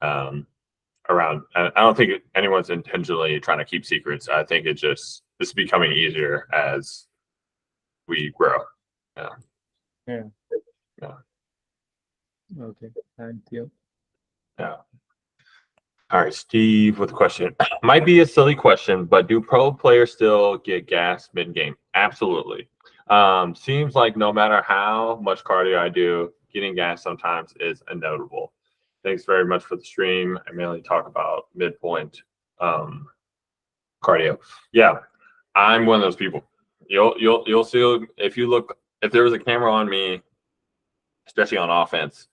around. I don't think anyone's intentionally trying to keep secrets. I think it's becoming easier as we grow. Yeah. Okay. Thank you. Yeah. All right, Steve with a question. Might be a silly question, but do pro players still get gas mid-game? Absolutely. Seems like no matter how much cardio I do, getting gas sometimes is inevitable. Thanks very much for the stream. I mainly talk about midpoint cardio. Yeah, I'm one of those people. You'll see if there was a camera on me, especially on offense,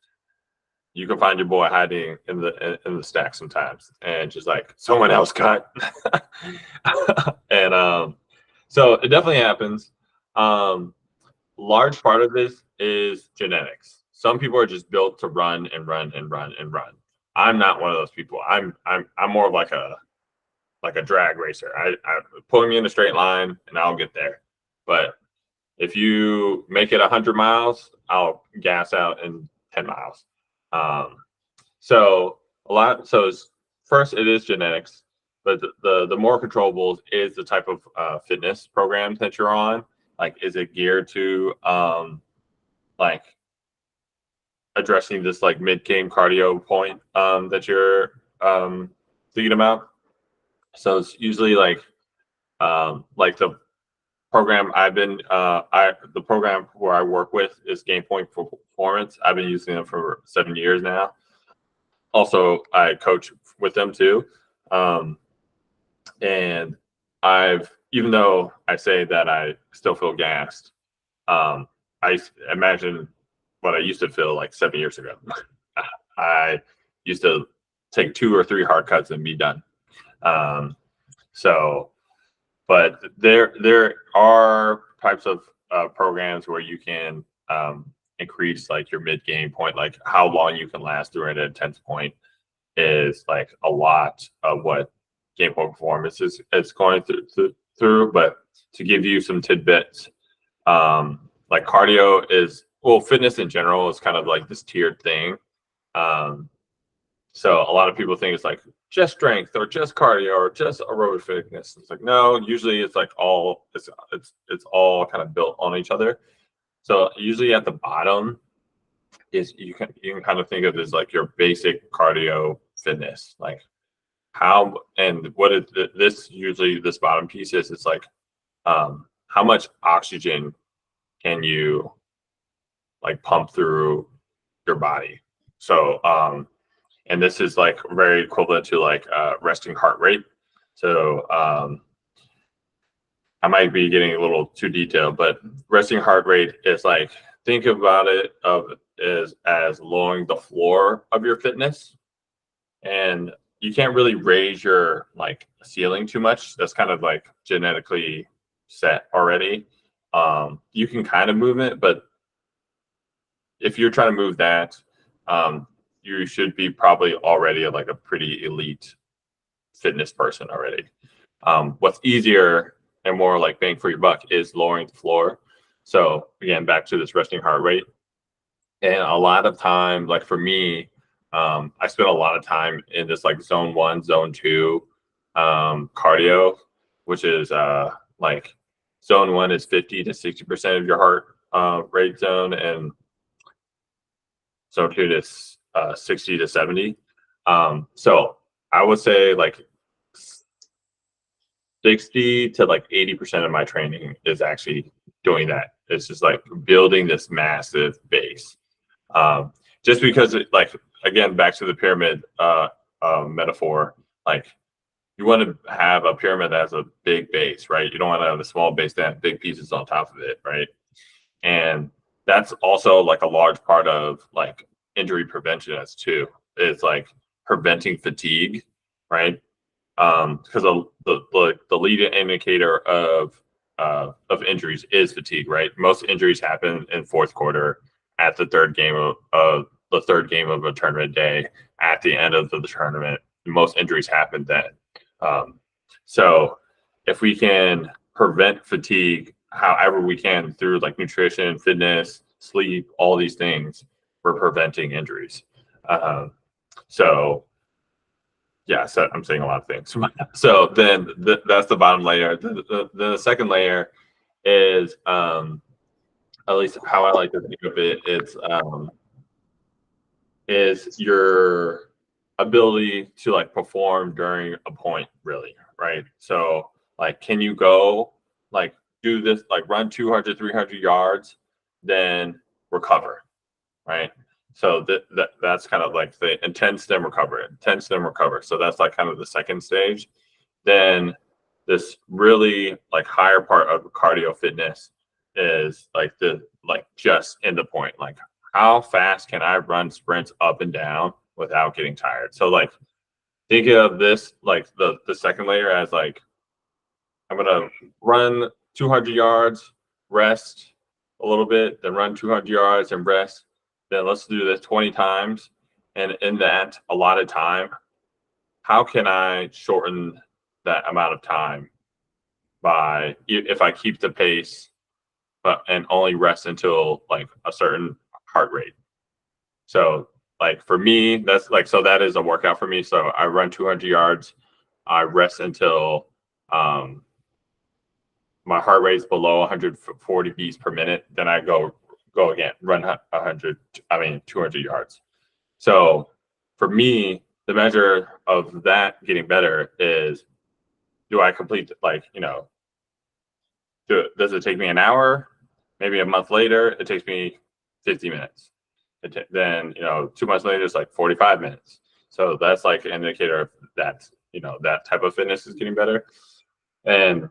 you can find your boy hiding in the stack sometimes, and just like someone else cut. And so it definitely happens. Large part of this is genetics. Some people are just built to run and run and run and run. I'm not one of those people. I'm more of like a drag racer. I put me in a straight line and I'll get there. But if you make it 100 miles, I'll gas out in 10 miles. So first it is genetics. but the more controllables is the type of fitness programs that you're on. Like, is it geared to like addressing this like mid-game cardio point that you're thinking about? So it's usually like the program I've been the program where I work with is Game Point for Performance. I've been using them for 7 years now. Also, I coach with them too. And even though I say that I still feel gassed, I imagine what I used to feel like 7 years ago. I used to take 2 or 3 hard cuts and be done. But there are types of programs where you can increase like your mid game point, like how long you can last through an intense point is like a lot of what Game Point Performance is going through. But to give you some tidbits, like cardio is, well, fitness in general is kind of like this tiered thing. So a lot of people think it's like just strength or just cardio or just aerobic fitness. It's like, no, usually it's like it's all kind of built on each other. So usually at the bottom is you can kind of think of it as like your basic cardio fitness, like how and what is this usually this bottom piece is, it's like how much oxygen can you like pump through your body. So and this is like very equivalent to like resting heart rate. So I might be getting a little too detailed, but resting heart rate is like, think about it as lowering the floor of your fitness. And you can't really raise your like ceiling too much. That's kind of like genetically set already. You can kind of move it, but if you're trying to move that, you should be probably already like a pretty elite fitness person already. What's easier and more like bang for your buck is lowering the floor. So again, back to this resting heart rate. And a lot of time, like for me, I spent a lot of time in this like zone 1, zone 2 cardio, which is like zone 1 is 50 to 60% of your heart rate zone, and zone 2 is 60 to 70. So I would say like 60 to like 80% of my training is actually doing that. It's just like building this massive base. Just because it, like, again, back to the pyramid metaphor, like you want to have a pyramid that has a big base, right? You don't want to have a small base that have big pieces on top of it, right? And that's also like a large part of like injury prevention as too. It's like preventing fatigue, right? Because the lead indicator of injuries is fatigue, right? Most injuries happen in fourth quarter at the third game of a tournament day. At the end of the tournament, most injuries happen then. So if we can prevent fatigue however we can through like nutrition, fitness, sleep, all these things, we're preventing injuries. So yeah, so I'm saying a lot of things. So then that's the bottom layer. The second layer is, at least how I like to think of it, it's is your ability to like perform during a point, really, right? So like, can you go like do this, like run 200, 300 yards, then recover, right? So that's kind of like the intense, then recover, intense, then recover. So that's like kind of the second stage. Then this really like higher part of cardio fitness is like just in the point, like how fast can I run sprints up and down without getting tired? So like think of this like the second layer as like, I'm gonna run 200 yards, rest a little bit, then run 200 yards and rest. Then let's do this 20 times. And in that allotted time, how can I shorten that amount of time by, if I keep the pace, but and only rest until like a certain heart rate? So like for me, that's like, so that is a workout for me. So I run 200 yards, I rest until my heart rate is below 140 beats per minute. Then I go again, run 200 yards. So for me, the measure of that getting better is, do I complete, like, does it take me an hour? Maybe a month later, it takes me 50 minutes. Then, 2 months later, it's like 45 minutes. So that's like an indicator of that, that type of fitness is getting better. And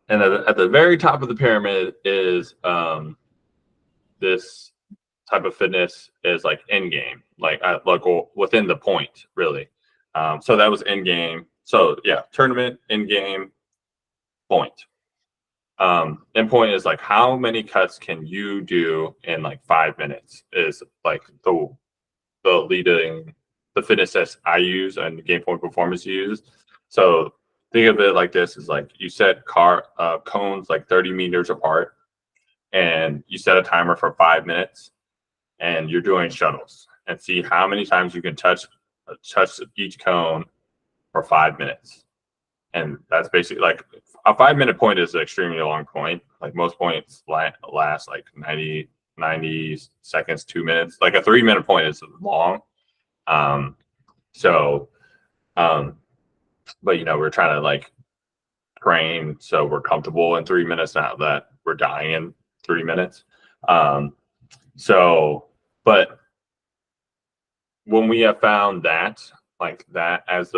at the very top of the pyramid is this type of fitness is like end game, like within the point, really. So that was end game. So yeah, tournament, end game, point. End point is like how many cuts can you do in like 5 minutes is like the fitness test I use and game point performance use. So think of it like this: is like you set cones like 30 meters apart, and you set a timer for 5 minutes, and you're doing shuttles, and see how many times you can touch each cone for 5 minutes. And that's basically like a 5 minute point is an extremely long point. Like most points last like 90 seconds, 2 minutes. Like a 3 minute point is long. But we're trying to like train so we're comfortable in 3 minutes, not that we're dying in 3 minutes. But when we have found that, like that as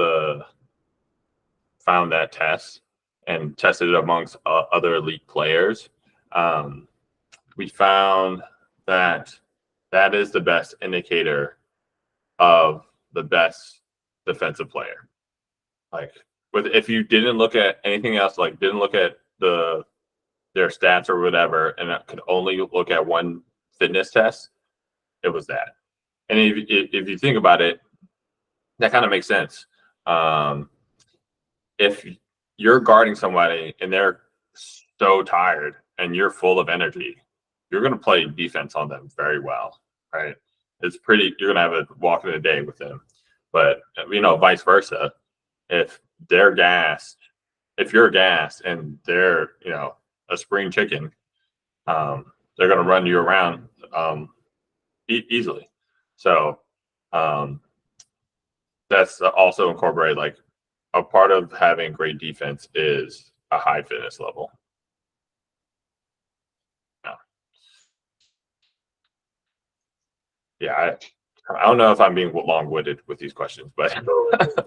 found that test and tested it amongst other elite players, we found that is the best indicator of the best defensive player. Like if you didn't look at anything else, like didn't look at their stats or whatever, and could only look at one fitness test, it was that. And if you think about it, that kind of makes sense. If you're guarding somebody and they're so tired and you're full of energy, you're going to play defense on them very well, right? You're going to have a walk in the day with them. But, vice versa. If you're gassed and they're, a spring chicken, they're going to run you around easily. So that's also incorporated, like a part of having great defense is a high fitness level. Yeah, I don't know if I'm being long-winded with these questions, but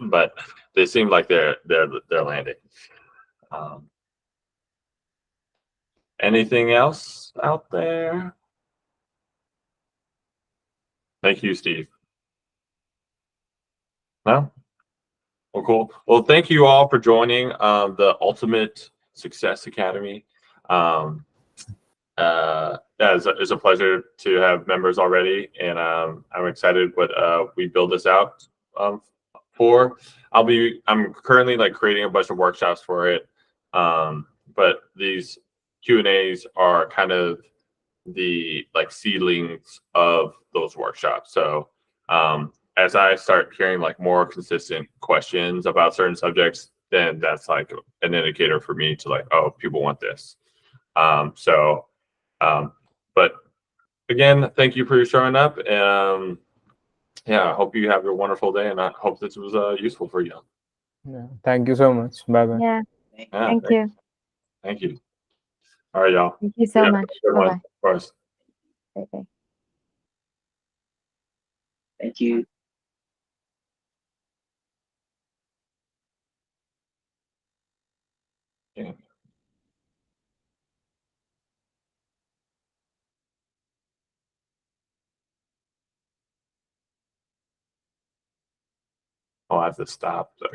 but they seem like they're landing. Anything else out there? Thank you, Steve. No? Well, cool. Well, thank you all for joining the Ultimate Success Academy. It's a pleasure to have members already, and I'm excited what we build this out for. I'm currently like creating a bunch of workshops for it, but these Q&As are kind of the like seedlings of those workshops. So as I start hearing like more consistent questions about certain subjects, then that's like an indicator for me to like, oh, people want this. But again, thank you for showing up. And I hope you have a wonderful day, and I hope this was useful for you. Yeah, thank you so much. Bye bye. Yeah. Thank you. Thank you. All right, y'all. Thank you so much. Bye bye. Okay. Thank you. Yeah. I'll have to stop the